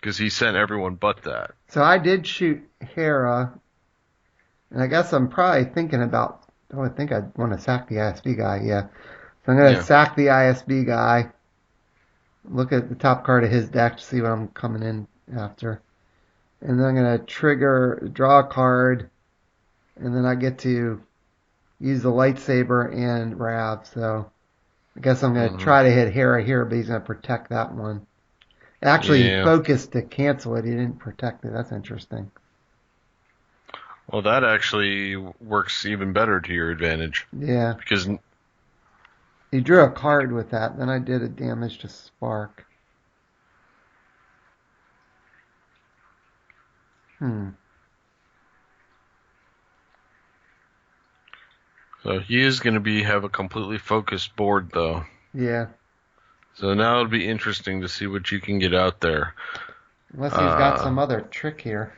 because he sent everyone but that. So I did shoot Hera, and I guess I'm probably thinking about. Oh, I think I want to sack the ISB guy. Yeah. So I'm going to Yeah. sack the ISB guy. Look at the top card of his deck to see what I'm coming in after. And then I'm going to draw a card, and then I get to use the lightsaber and Rav. So I guess I'm going to Hmm. try to hit Hera here, but he's going to protect that one. Actually, he Yeah. focused to cancel it. He didn't protect it. That's interesting. Well, that actually works even better to your advantage, Yeah. because He drew a card with that. Then I did a damage to Spark. Hmm. so he is going to have a completely focused board though. Yeah. So now it'll be interesting to see what you can get out there. Unless he's got Uh, some other trick here.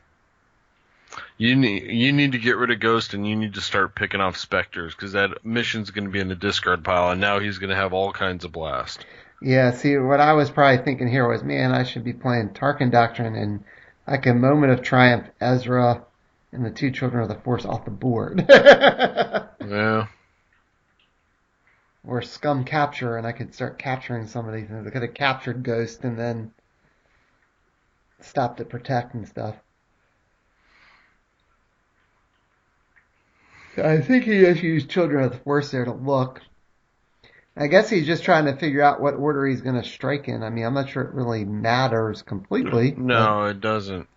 you need to get rid of Ghost, and you need to start picking off Spectres, because that mission's going to be in the discard pile, and now he's going to have all kinds of blast. Yeah, see, what I was probably thinking here was, man, I should be playing Tarkin Doctrine and like a moment of triumph, Ezra and the 2 Children of the Force off the board. Yeah. Or Scum Capture, and I could start capturing some of these things. I could have captured Ghost and then stopped at Protect and stuff. I think he just used Children of the Force there to look. I guess he's just trying to figure out what order he's going to strike in. I mean, I'm not sure it really matters completely, but No, it doesn't.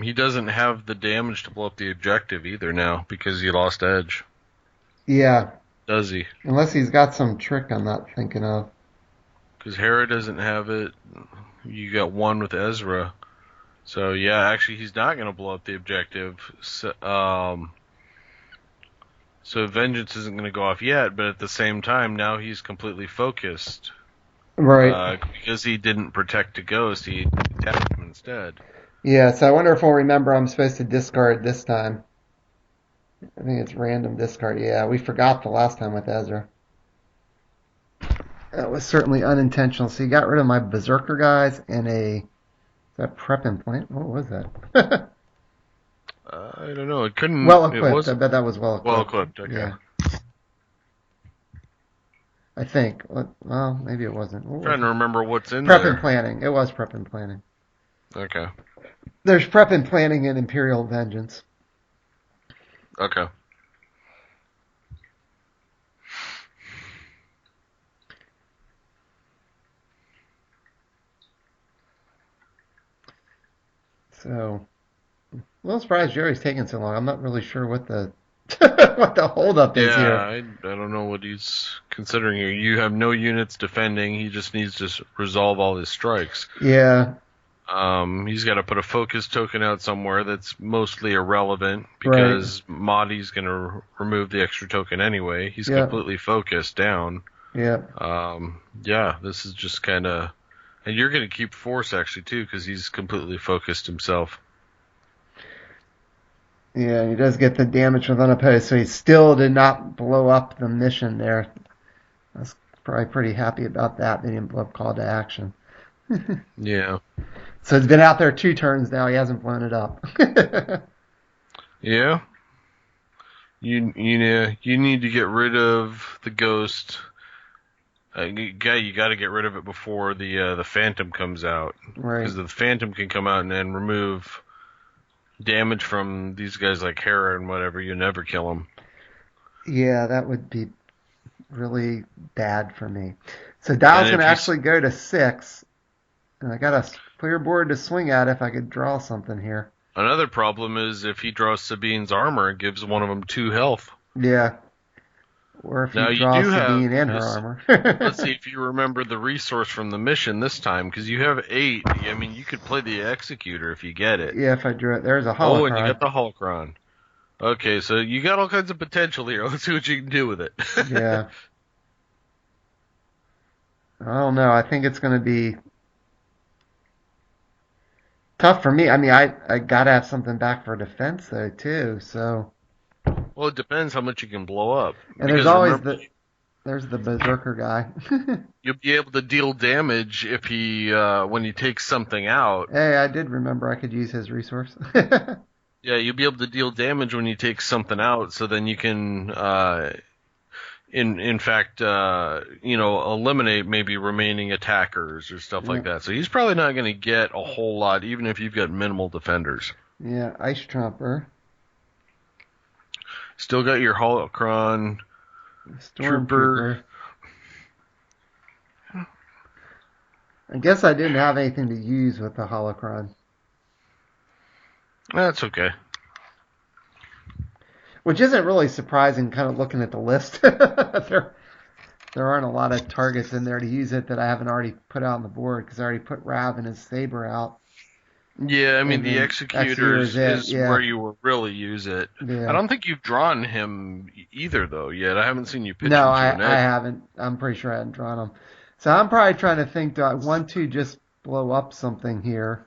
He doesn't have the damage to blow up the objective either now, because he lost Edge. yeah, Does he? unless he's got some trick I'm not thinking of. Because Hera doesn't have it. You got 1 with Ezra. So yeah, actually he's not going to blow up the objective. So Vengeance isn't going to go off yet, but at the same time, now he's completely focused. Right. Because he didn't protect a Ghost, he attacked him instead. Yeah, so I wonder if we'll remember I'm supposed to discard this time. I think it's random discard. Yeah, we forgot the last time with Ezra. That was certainly unintentional. So you got rid of my Berserker guys and is that Prep Implant? What was that? I don't know. It couldn't. Well It equipped. I was bet that was well well equipped. equipped. Okay. Yeah, I think. Well, maybe it wasn't. What was Trying to it? remember what's in Prep and there. Planning. It was Prep and Planning. Okay. There's Prep and Planning in Imperial Vengeance. Okay. So A little surprised Jerry's taking so long. I'm not really sure what the what the holdup is Yeah, here. I don't know what he's considering here. You have no units defending. He just needs to resolve all his strikes. Yeah, He's got to put a focus token out somewhere that's mostly irrelevant right. because Mahdi's going to remove the extra token anyway. He's Yeah, completely focused down. yeah, Yeah, this is just kind of, and you're going to keep force actually too because he's completely focused himself. yeah. He does get the damage with unopposed, so he still did not blow up the mission there. I was probably pretty happy about that. They didn't blow up call to action. Yeah, So it's been out there 2 turns now. He hasn't blown it up. yeah. You need to get rid of the ghost. You got to get rid of it before the Phantom comes out Right. because the Phantom can come out and then remove damage from these guys like Hera and whatever. You never kill them. Yeah, that would be really bad for me. So And Dow's going to if you actually go to 6, and I got a clear board to swing at if I could draw something here. Another problem is if he draws Sabine's armor, it gives one of them 2 health. Yeah, or if he Now you draws do have Sabine in her this. armor. Let's see if you remember the resource from the mission this time, because you have 8. I mean, you could play the Executor if you get it. Yeah, if I drew it. There's a Oh, and you holocron. got the Holocron. Okay, so you got all kinds of potential here. Let's see what you can do with it. Yeah. I don't know. I think it's going to be tough for me. I mean, I got to have something back for defense, though, too. So, Well, it depends how much you can blow up. and there's Because always remember, there's the Berserker guy. you'll be able to deal damage if when he takes something out. Hey, I did remember I could use his resource. Yeah, you'll be able to deal damage when you take something out, so then you can, in fact, eliminate maybe remaining attackers or stuff Yeah, like that. So he's probably not going to get a whole lot, even if you've got minimal defenders. yeah, Ice Tromper, Still got your Holocron Trooper. Stormtrooper. I guess I didn't have anything to use with the Holocron, That's okay. which isn't really surprising. Kind of looking at the list, there aren't a lot of targets in there to use it that I haven't already put out on the board because I already put Rav and his saber out, Yeah, I mean and the then Executor Executors is it. is Yeah, where you will really use it. I yeah. don't think you've drawn him either though yet. I haven't seen you pitch No, him I to an I edge. haven't. I'm pretty sure I hadn't drawn them. So I'm probably trying to think. Do I want to just blow up something here?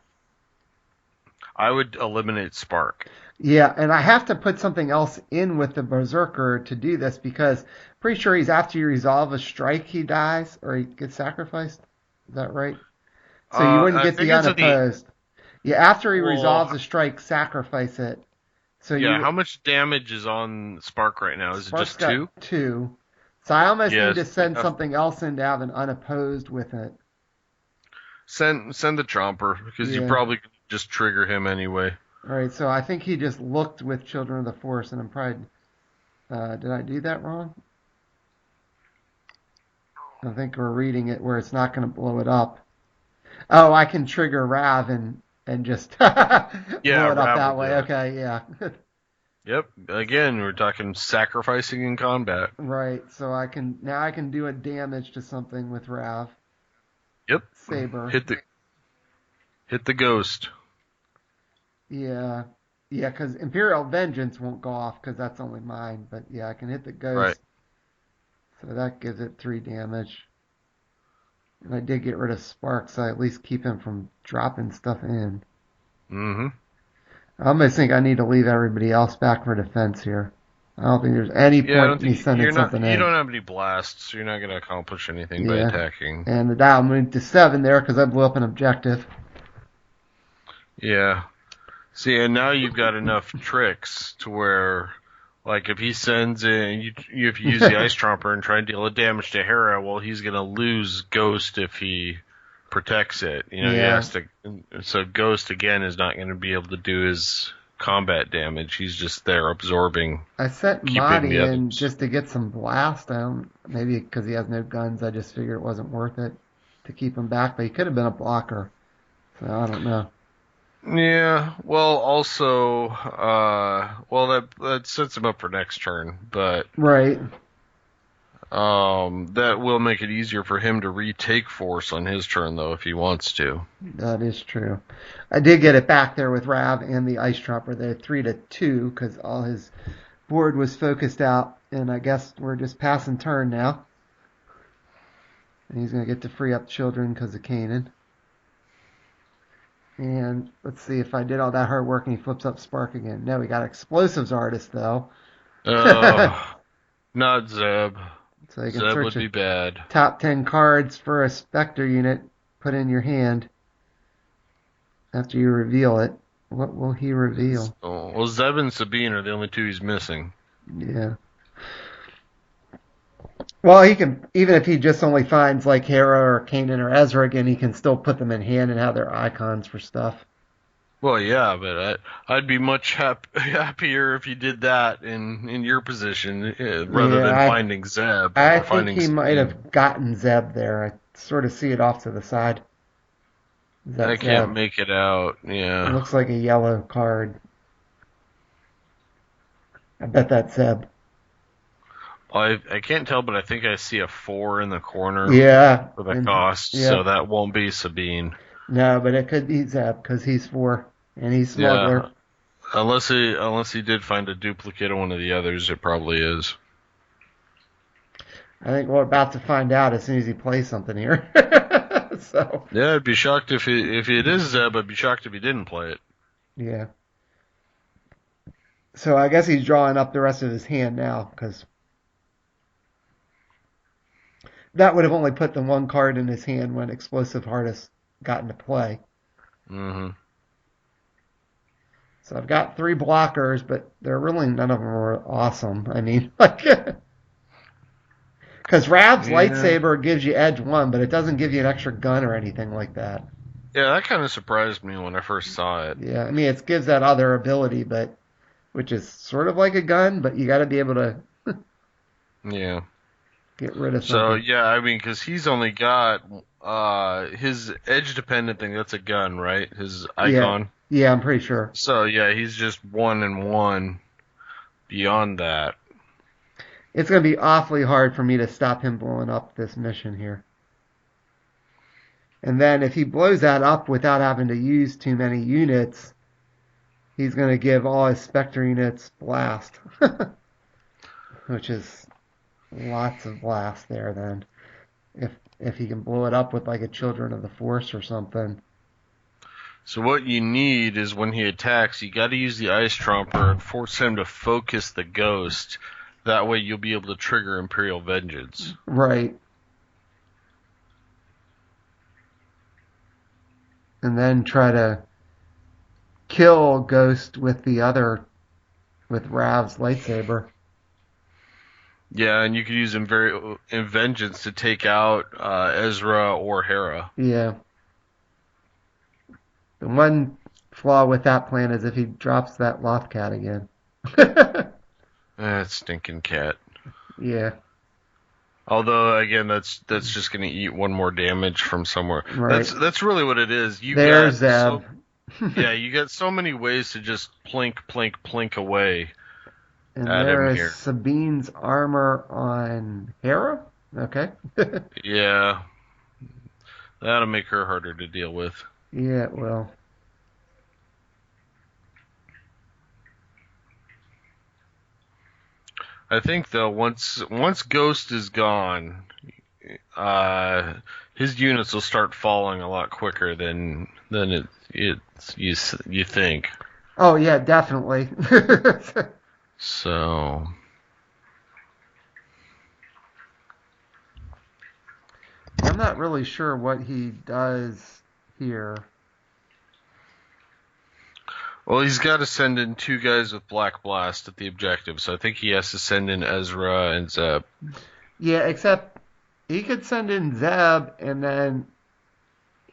I would eliminate Spark. Yeah, and I have to put something else in with the Berserker to do this because pretty sure he's after you resolve a strike, he dies or he gets sacrificed. Is that right? So you wouldn't I get think the it's at the unopposed. Yeah, after he resolves well, a strike, sacrifice it. So yeah. you How much damage is on Spark right now? Is it Spark's just got 2? 2. So I almost need Yes. to send Enough. something else in to have an unopposed with it. Send the Chomper because you Yeah. probably could just trigger him anyway. All right. So I think he just looked with Children of the Force, and I'm probably did I do that wrong? I think we're reading it where it's not going to blow it up. Oh, I can trigger Rav and just blow Yeah, it up Rav that will way. do it. Okay, yeah. Yep. Again, we're talking sacrificing in combat. Right. So I can do a damage to something with Rav. Yep. Saber. Hit the ghost. Yeah. Yeah, because Imperial Vengeance won't go off because that's only mine. But yeah, I can hit the Right. ghost. So that gives it 3 damage. And I did get rid of Spark, so I at least keep him from dropping stuff in. Mm-hmm. I almost think I need to leave everybody else back for defense here. I don't think there's any Yeah, I point don't in me think sending you're not. something You in. don't have any blasts, so you're not going to accomplish anything by Yeah. attacking. And the dial moved to 7 there because I blew up an objective. Yeah. See, and now you've got enough tricks to where, like, if he sends in, if you use the Ice Tromper and try and deal damage to Hera, well, he's going to lose Ghost if he protects it. You know, he Yeah. has to. So Ghost again is not going to be able to do his combat damage. He's just there absorbing, I sent keeping Marty the in others. just to get some blast. Maybe because he has no guns, I just figured it wasn't worth it to keep him back. But he could have been a blocker. So I don't know. Yeah, well, also, well, that sets him up for next turn, but Right. that will make it easier for him to retake force on his turn, though, if he wants to. That is true. I did get it back there with Rav and the Ice Trumper. They're 3-2 because all his board was focused out, and I guess we're just passing turn now. And he's going to get to free up children because of Kanan. And let's see if I did all that hard work and he flips up Spark again. No, we got Explosives Artist, though. So Not Zeb. you can Zeb search would be bad. top 10 cards for a Spectre unit, put in your hand after you reveal it. What will he reveal? Well, Zeb and Sabine are the only two he's missing. Yeah. Well, he can, even if he just only finds like Hera or Kanan or Ezra again, he can still put them in hand and have their icons for stuff. Well, yeah, but I'd be much happier if you did that in your position rather than finding Zeb. I think he might have gotten Zeb there. I sort of see it off to the side. I can't make it out. Yeah. It looks like a yellow card. I bet that's Zeb. I can't tell, but I think I see a 4 in the corner. Yeah. For the cost, so that won't be Sabine. No, but it could be Zeb because he's 4 and he's smuggler. Yeah. Unless he did find a duplicate of one of the others, it probably is. I think we're about to find out as soon as he plays something here. So. Yeah, I'd be shocked if it is Zeb. I'd be shocked if he didn't play it. Yeah. So I guess he's drawing up the rest of his hand now because that would have only put the one card in his hand when Explosive Artist got into play. Mm-hmm. So I've got 3 blockers, but they're really none of them are awesome. I mean, like, because Rav's lightsaber gives you edge 1, but it doesn't give you an extra gun or anything like that. Yeah, that kind of surprised me when I first saw it. Yeah, I mean, it gives that other ability, but which is sort of like a gun, but you got to be able to. Yeah. Get rid of something. So, yeah, I mean, because he's only got his edge-dependent thing, that's a gun, right? His icon? Yeah, I'm pretty sure. So, yeah, he's just 1 and 1 beyond that. It's going to be awfully hard for me to stop him blowing up this mission here. And then if he blows that up without having to use too many units, he's going to give all his Spectre units blast. Which is lots of blast there then. If he can blow it up with like a Children of the Force or something. So what you need is when he attacks, you got to use the Ice Tromper and force him to focus the Ghost. That way you'll be able to trigger Imperial Vengeance. Right. And then try to kill Ghost with Rav's lightsaber. Yeah, and you could use in Vengeance to take out Ezra or Hera. Yeah. The one flaw with that plan is if he drops that Lothcat again. That stinking cat. Yeah. Although again, that's just going to eat 1 more damage from somewhere. Right. That's really what it is. There's Zeb. Yeah, you got so many ways to just plink away. And there is Sabine's armor on Hera? Okay. Yeah. That'll make her harder to deal with. Yeah, it will. I think though, once Ghost is gone, his units will start falling a lot quicker than you think. Oh yeah, definitely. So I'm not really sure what he does here. Well, he's got to send in 2 guys with Black Blast at the objective, so I think he has to send in Ezra and Zeb. Yeah, except he could send in Zeb, and then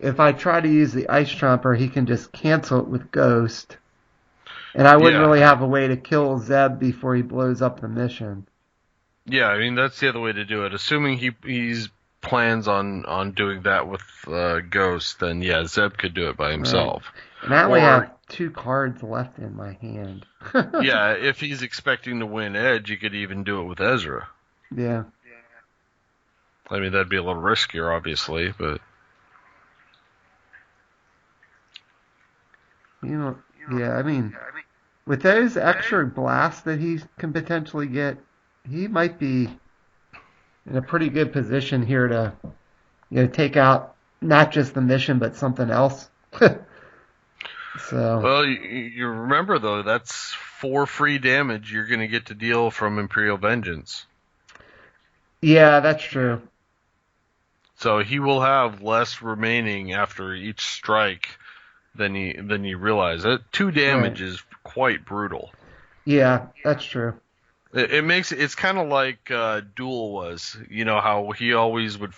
if I try to use the Ice Tromper, he can just cancel it with Ghost. And I wouldn't really have a way to kill Zeb before he blows up the mission. Yeah, I mean, that's the other way to do it. Assuming he's plans on doing that with Ghost, then yeah, Zeb could do it by Right. himself. And I only Or have 2 cards left in my hand. yeah, if he's expecting to win Edge, you could even do it with Ezra. Yeah. I mean, that'd be a little riskier, obviously, but Yeah, I mean, with those extra blasts that he can potentially get, he might be in a pretty good position here to, take out not just the mission, but something else. So, well, you remember though, that's 4 free damage you're going to get to deal from Imperial Vengeance. yeah, that's true. So he will have less remaining after each strike than you realize. 2 Right. damage is quite brutal. Yeah, that's true. It's kind of like Duel was. You know how he always would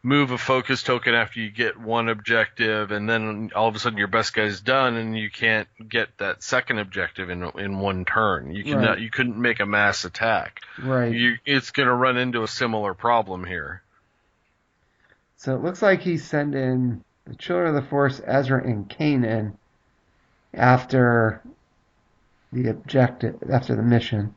move a focus token after you get one objective, and then all of a sudden your best guy's done, and you can't get that second objective in one turn. Right. You couldn't make a mass attack. Right. It's going to run into a similar problem here. So it looks like he's sending the Children of the Force, Ezra, and Kanan after after the mission.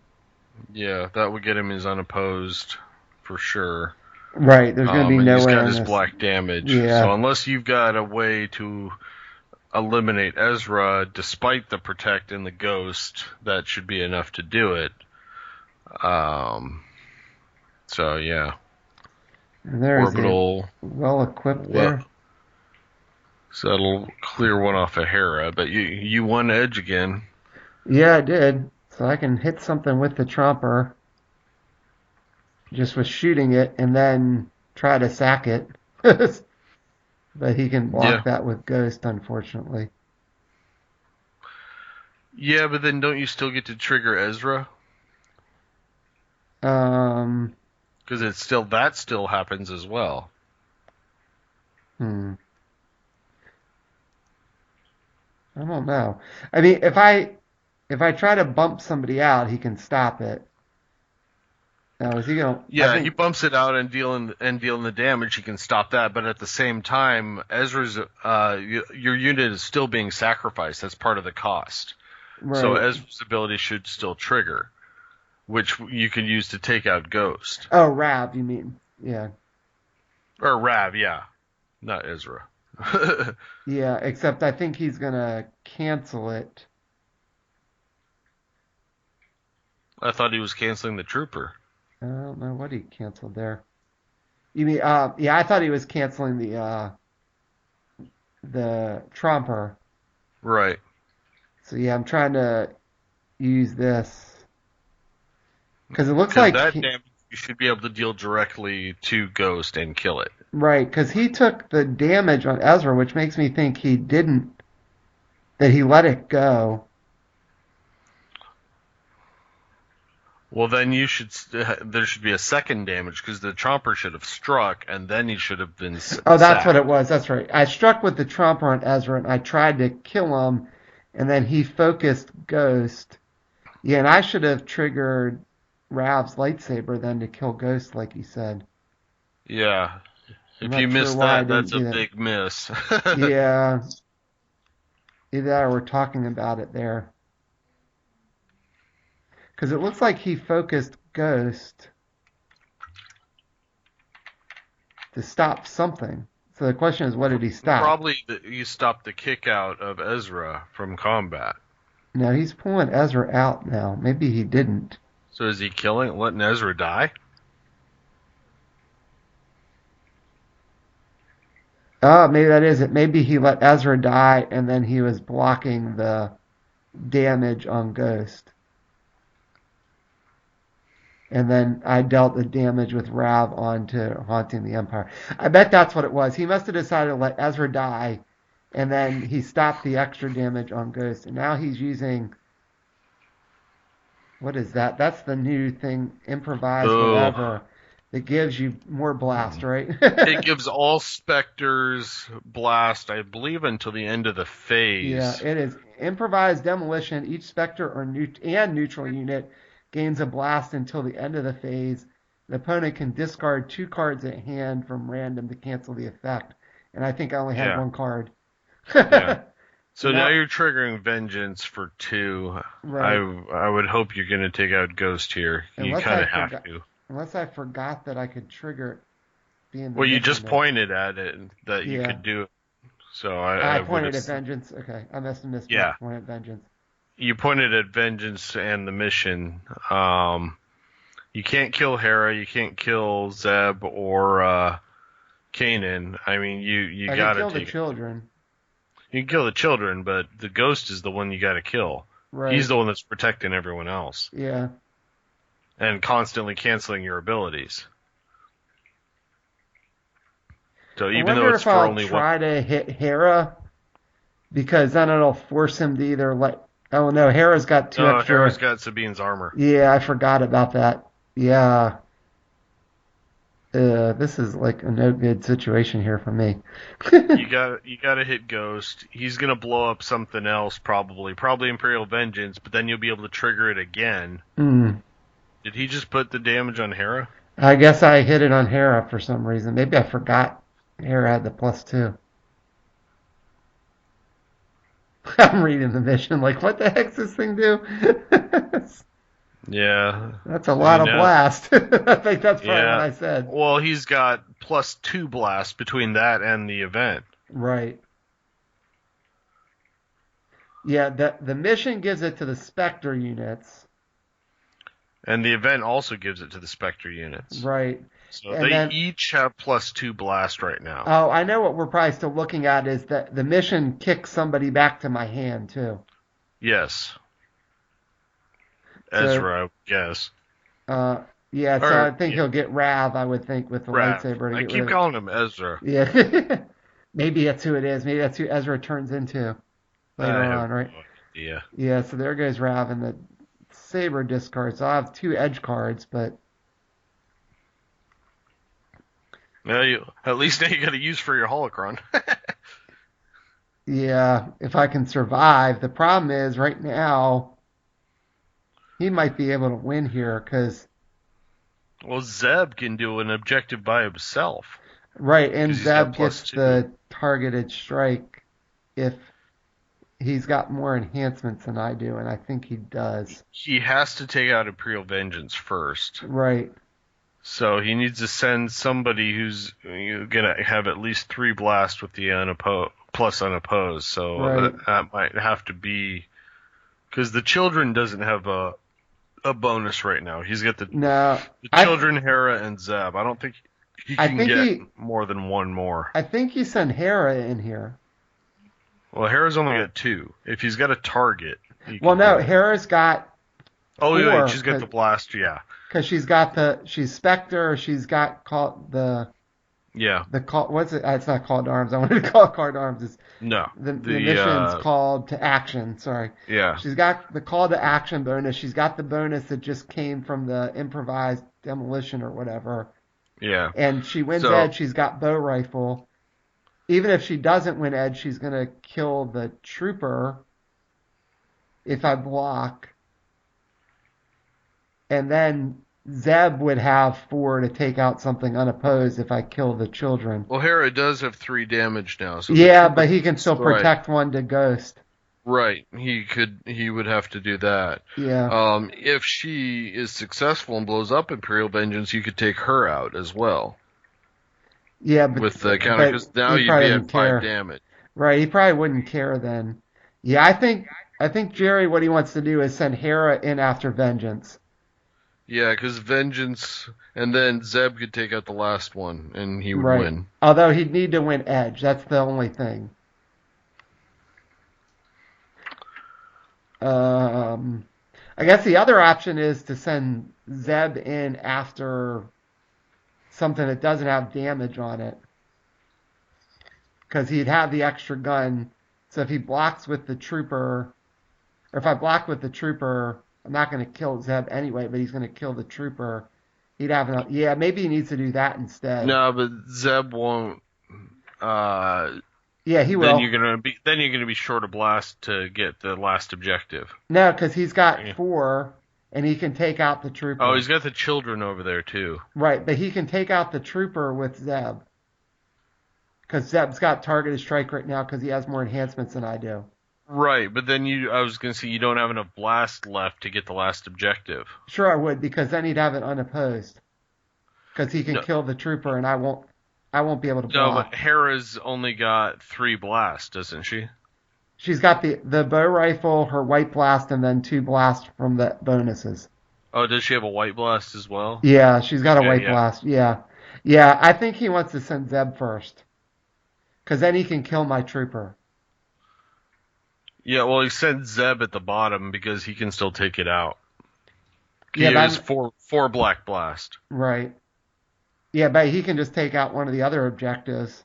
Yeah, that would get him as unopposed for sure. Right. There's going to be And he's nowhere got in his this. black damage. Yeah. So unless you've got a way to eliminate Ezra despite the protect and the ghost, that should be enough to do it. So yeah. And there's Orbital. well equipped there. So that'll clear one off of Hera, but you won Edge again. Yeah, I did. So I can hit something with the Tromper just with shooting it and then try to sack it. But he can block that with Ghost, unfortunately. Yeah, but then don't you still get to trigger Ezra? Because that still happens as well. I don't know. I mean, if I try to bump somebody out, he can stop it. Now, is he gonna? Yeah, he bumps it out and dealing the damage. He can stop that, but at the same time, Ezra's your unit is still being sacrificed. That's part of the cost. Right. So Ezra's ability should still trigger, which you can use to take out Ghost. Oh, Rav, you mean? Yeah. Or Rav, yeah, not Ezra. Yeah, except I think he's gonna cancel it. I thought he was canceling the trooper. I don't know what he canceled there. You mean? Yeah, I thought he was canceling the Tromper. Right. So yeah, I'm trying to use this because it looks like that damage you should be able to deal directly to Ghost and kill it. Right, because he took the damage on Ezra, which makes me think that he let it go. Well, then there should be a second damage because the Tromper should have struck and then he should have been Oh, that's sacked. what it was. That's right. I struck with the Tromper on Ezra and I tried to kill him, and then he focused Ghost. Yeah, and I should have triggered Rav's lightsaber then to kill Ghost, like he said. Yeah. If you missed that, that's a big miss. Yeah. Either that or we're talking about it there. Because it looks like he focused Ghost to stop something. So the question is, what did he stop? Probably he stopped the kick out of Ezra from combat. No, he's pulling Ezra out now. Maybe he didn't. So is he letting Ezra die? Oh, maybe that is it. Maybe he let Ezra die and then he was blocking the damage on Ghost. And then I dealt the damage with Rav onto Haunting the Empire. I bet that's what it was. He must have decided to let Ezra die, and then he stopped the extra damage on Ghost. And now he's using... What is that? That's the new thing, improvise whatever. It gives you more blast, right? It gives all Spectres blast, I believe, until the end of the phase. Yeah, it is. Improvised demolition. Each Spectre and neutral unit gains a blast until the end of the phase. the opponent can discard 2 cards at hand from random to cancel the effect. And I think I only had Yeah. 1 card. Yeah. So So now now, you're triggering Vengeance for 2. right. I would hope you're going to take out Ghost here. You Unless kind I of have forgot, to. unless I forgot that I could trigger it being the Well, you mission just there. pointed at it that you Yeah. could do it. So I I would pointed have. at Vengeance. Okay. I must have missed my Yeah. point at Vengeance. You pointed at Vengeance and the mission. You can't kill Hera. You can't kill Zeb or Kanan. I mean, you I could gotta kill the take it. children. You can kill the children, but the Ghost is the one you gotta kill. He's Right. the one that's protecting everyone else Yeah. and constantly canceling your abilities. So I even though wonder it's if for I'll only one, try to hit Hera because then it'll force him to either let. Oh no, Hera's got 2 no, Hera's extra. got Sabine's armor. Yeah, I forgot about that. Yeah. This is like a no good situation here for me. You gotta hit Ghost. He's gonna blow up something else probably Imperial Vengeance, but then you'll be able to trigger it again. Hmm. Did he just put the damage on Hera? I guess I hit it on Hera for some reason. Maybe I forgot Hera had the +2. I'm reading the mission like, what the heck's this thing do? Yeah. That's a I lot mean of now, blast. I think that's probably what yeah. I said. Well, he's got +2 blast between that and the event. Right. Yeah, the mission gives it to the Spectre units. And the event also gives it to the Spectre units. Right. So And they then, each have +2 blast right now. oh, I know what we're probably still looking at is that the mission kicks somebody back to my hand, too. Yes. So, Ezra, I guess. uh, yeah, so I Or, think yeah, he'll get Rav, I would think, with the Rav. lightsaber to I get keep rid of. calling him Ezra. Yeah. Maybe that's who it is. Maybe that's who Ezra turns into later I have on, right? no idea. Yeah, so there goes Rav and the saber discard. So I'll have 2 edge cards, but Well, at least now you got to use for your holocron. yeah, if I can survive. The problem is right now he might be able to win here because Well, Zeb can do an objective by himself right, and because he's got Zeb gets +2. the targeted strike if he's got more enhancements than I do, and I think he does. He has to take out Imperial Vengeance first. Right. So he needs to send somebody who's gonna have at least 3 blast with the plus unopposed. So Right. that might have to be because the children doesn't have a bonus right now. He's got the No, children, Hera, and Zeb. I don't think he I can think get he more than 1 more. I think you send Hera in here. Well, Hera's only got 2. If he's got a target, he Well, can no, do it. Hera's got Oh, yeah, 4 she's got the blast. Yeah, because she's Spectre. She's got called yeah. the call. What's it? It's not called arms. I wanted to call it card arms. It's No, the mission's called to action. Sorry. yeah, She's got the call to action bonus. She's got the bonus that just came from the improvised demolition or whatever. yeah. And she wins So edge. She's got bow rifle. Even if she doesn't win edge, she's gonna kill the trooper if I block. And then Zeb would have 4 to take out something unopposed if I kill the children. well, Hera does have 3 damage now. So Yeah, but he can still right. protect 1 to Ghost. Right. He would have to do that. Yeah. If she is successful and blows up Imperial Vengeance, you could take her out as well. Yeah, but With the counter, because now he you'd probably be doesn't at 5 care. damage. Right, he probably wouldn't care then. Yeah, I think Jerry, what he wants to do is send Hera in after Vengeance. Yeah, because Vengeance, and then Zeb could take out the last one, and he would Right. win. Although he'd need to win Edge. That's the only thing. I guess the other option is to send Zeb in after something that doesn't have damage on it. Because he'd have the extra gun. So if he blocks with the trooper, or if I block with the trooper, I'm not going to kill Zeb anyway, but he's going to kill the trooper. He'd have enough. Yeah, maybe he needs to do that instead. No, but Zeb won't. Yeah, he will. Then you're gonna be short of blast to get the last objective. No, because he's got 4. and he can take out the Oh, trooper. he's got the children over there too. Right, but he can take out the trooper with Zeb. Because Zeb's got targeted strike right now because he has more enhancements than I do. Right, but then I was gonna say you don't have enough blast left to get the last objective. Sure, I would because then he'd have it unopposed. Because he can No, kill the trooper and I won't. I won't be able to no, but block. Hera's only got 3 blasts, doesn't she? She's got the bow rifle, her white blast, and then 2 blasts from the bonuses. Oh, does she have a white blast as well? Yeah, she's got a Okay, white yeah. blast. Yeah, yeah. I think he wants to send Zeb first because then he can kill my trooper. Yeah, well, he sent Zeb at the bottom because he can still take it out. Yeah, He has but four black blast. right. Yeah, but he can just take out one of the other objectives.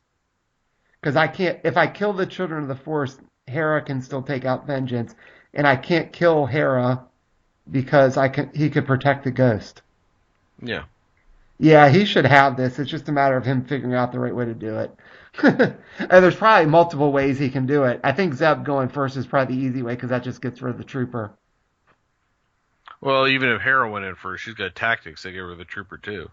Because I can't, if I kill the Children of the Force, Hera can still take out Vengeance, and I can't kill Hera because he could protect the Ghost. Yeah. Yeah, he should have this. It's just a matter of him figuring out the right way to do it. And there's probably multiple ways he can do it. I think Zeb going first is probably the easy way because that just gets rid of the Trooper. Well, even if Hera went in first, she's got tactics. They give her the trooper too.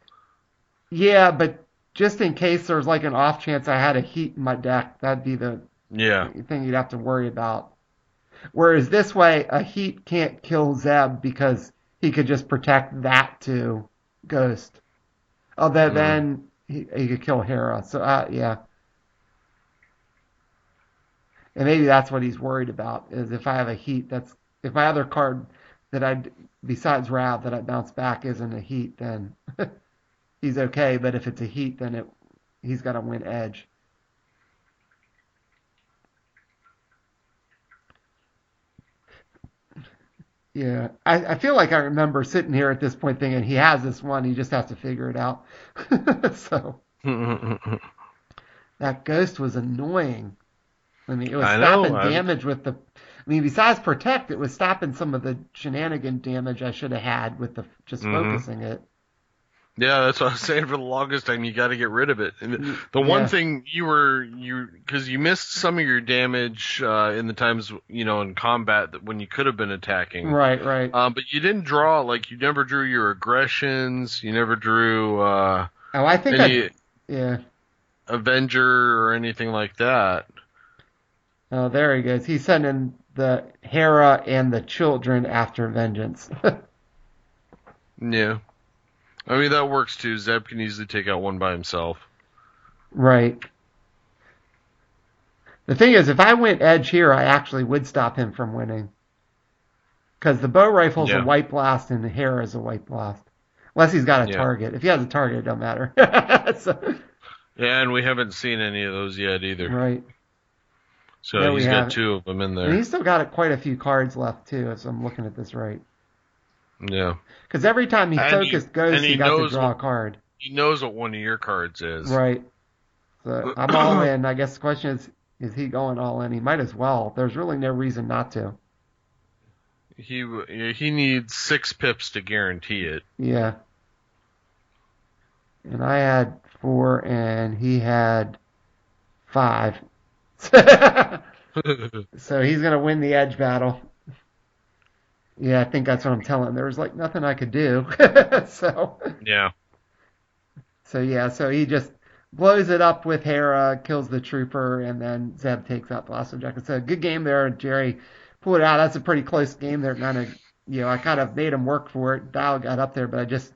Yeah, but just in case there's like an off chance I had a heat in my deck, that'd be the Yeah. thing you'd have to worry about. Whereas this way, a heat can't kill Zeb because he could just protect that to Ghost. Although Mm. then he could kill Hera. So yeah, and maybe that's what he's worried about is if I have a heat, that's if my other card that I besides Rav that I bounce back isn't a heat, then he's okay. But if it's a heat, then he's got to win edge. Yeah, I feel like I remember sitting here at this point thinking he has this one, he just has to figure it out. So that ghost was annoying. I mean, it was I know. stopping damage with the. I mean, besides protect, it was stopping some of the shenanigan damage I should have had with the just Hmm. focusing it. Yeah, that's what I was saying for the longest time. You got to get rid of it. And the one Yeah, thing because you missed some of your damage in the times in combat that when you could have been attacking. right, right. But you didn't draw you never drew your aggressions. You never drew Oh, I think I. any Yeah. Avenger or anything like that. Oh, there he goes. He's sending the Hera and the children after vengeance. Yeah. I mean, that works too. Zeb can easily take out one by himself. Right. The thing is, if I went edge here, I actually would stop him from winning. Because the bow rifle's a Yeah. white blast and the hair is a white blast. Unless he's got a Yeah. target. If he has a target, it don't matter. So, Yeah, and we haven't seen any of those yet either. right. So No, we he's got haven't. 2 of them in And there. he's still got quite a few cards left, too, if I'm looking at this right. Yeah. Because every time he And he focused Ghost, and he he got to knows draw a what card. he knows what one of your cards is. Right. So I'm all in. I guess the question is he going all in? He might as well. There's really no reason not to. He needs 6 pips to guarantee it. Yeah. And I had 4 and he had 5. So he's going to win the edge battle. Yeah, I think that's what I'm telling him. There was like nothing I could do. so Yeah. so yeah, so he just blows it up with Hera, kills the trooper, and then Zeb takes out Blast Objective. So good game there, Jerry. Pull it out. That's a pretty close game there. Kind of, I kind of made him work for it. Dial got up there, but I just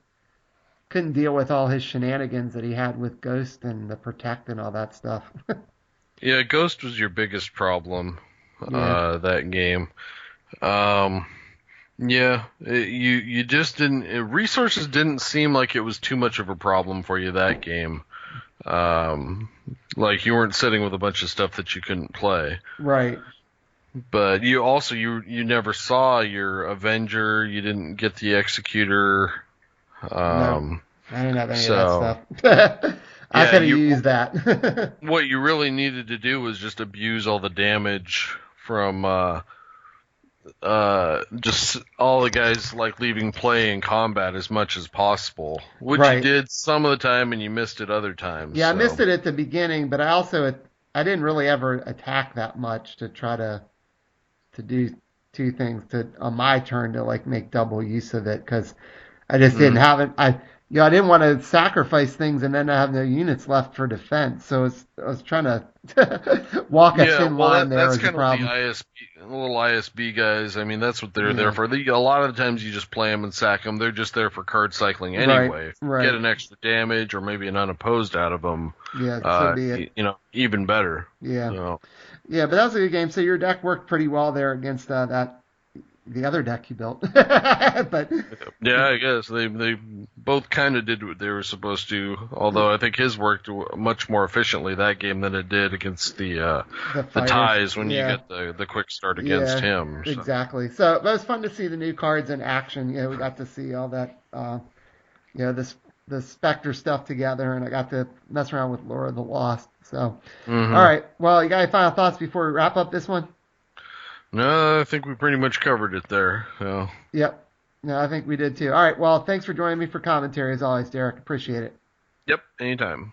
couldn't deal with all his shenanigans that he had with Ghost and the Protect and all that stuff. Yeah, Ghost was your biggest problem Yeah, that game. Um yeah, you just didn't resources didn't seem like it was too much of a problem for you that game. Like you weren't sitting with a bunch of stuff that you couldn't play. right. But you also you never saw your Avenger, you didn't get the Executor. No, Um I didn't have any of so that stuff. I yeah, could have you used that. what you really needed to do was just abuse all the damage from just all the guys like leaving play in combat as much as possible, which you Right. did some of the time and you missed it other times. Yeah, I So missed it at the beginning, but I didn't really ever attack that much to try to do two things to on my turn to like make double use of it because I just didn't Mm. have it. I didn't want to sacrifice things and then I have no units left for defense. So I was trying to walk a Yeah, thin well, line there that's was the kind of the problem. ISB, little ISB guys. I mean, that's what they're there Yeah. for. A lot of the times you just play them and sack them. They're just there for card cycling Right. anyway. If you get Right. an extra damage or maybe an unopposed out of them, Yeah. So be it. even better. Yeah. So, Yeah. But that was a good game. So your deck worked pretty well there against that the other deck you built. But yeah, I guess they both kind of did what they were supposed to. Although I think his worked much more efficiently that game than it did against the the fighters. ties when you Yeah. get the quick start against Yeah. him. So. Exactly. So it was fun to see the new cards in action. We got to see all that. This the Spectre stuff together, and I got to mess around with Lore of the Lost. So, all Hmm. right. Well, you got any final thoughts before we wrap up this one? No, I think we pretty much covered it there. So. Yep. No, I think we did too. All right. Well, thanks for joining me for commentary as always, Derek. Appreciate it. Yep, anytime.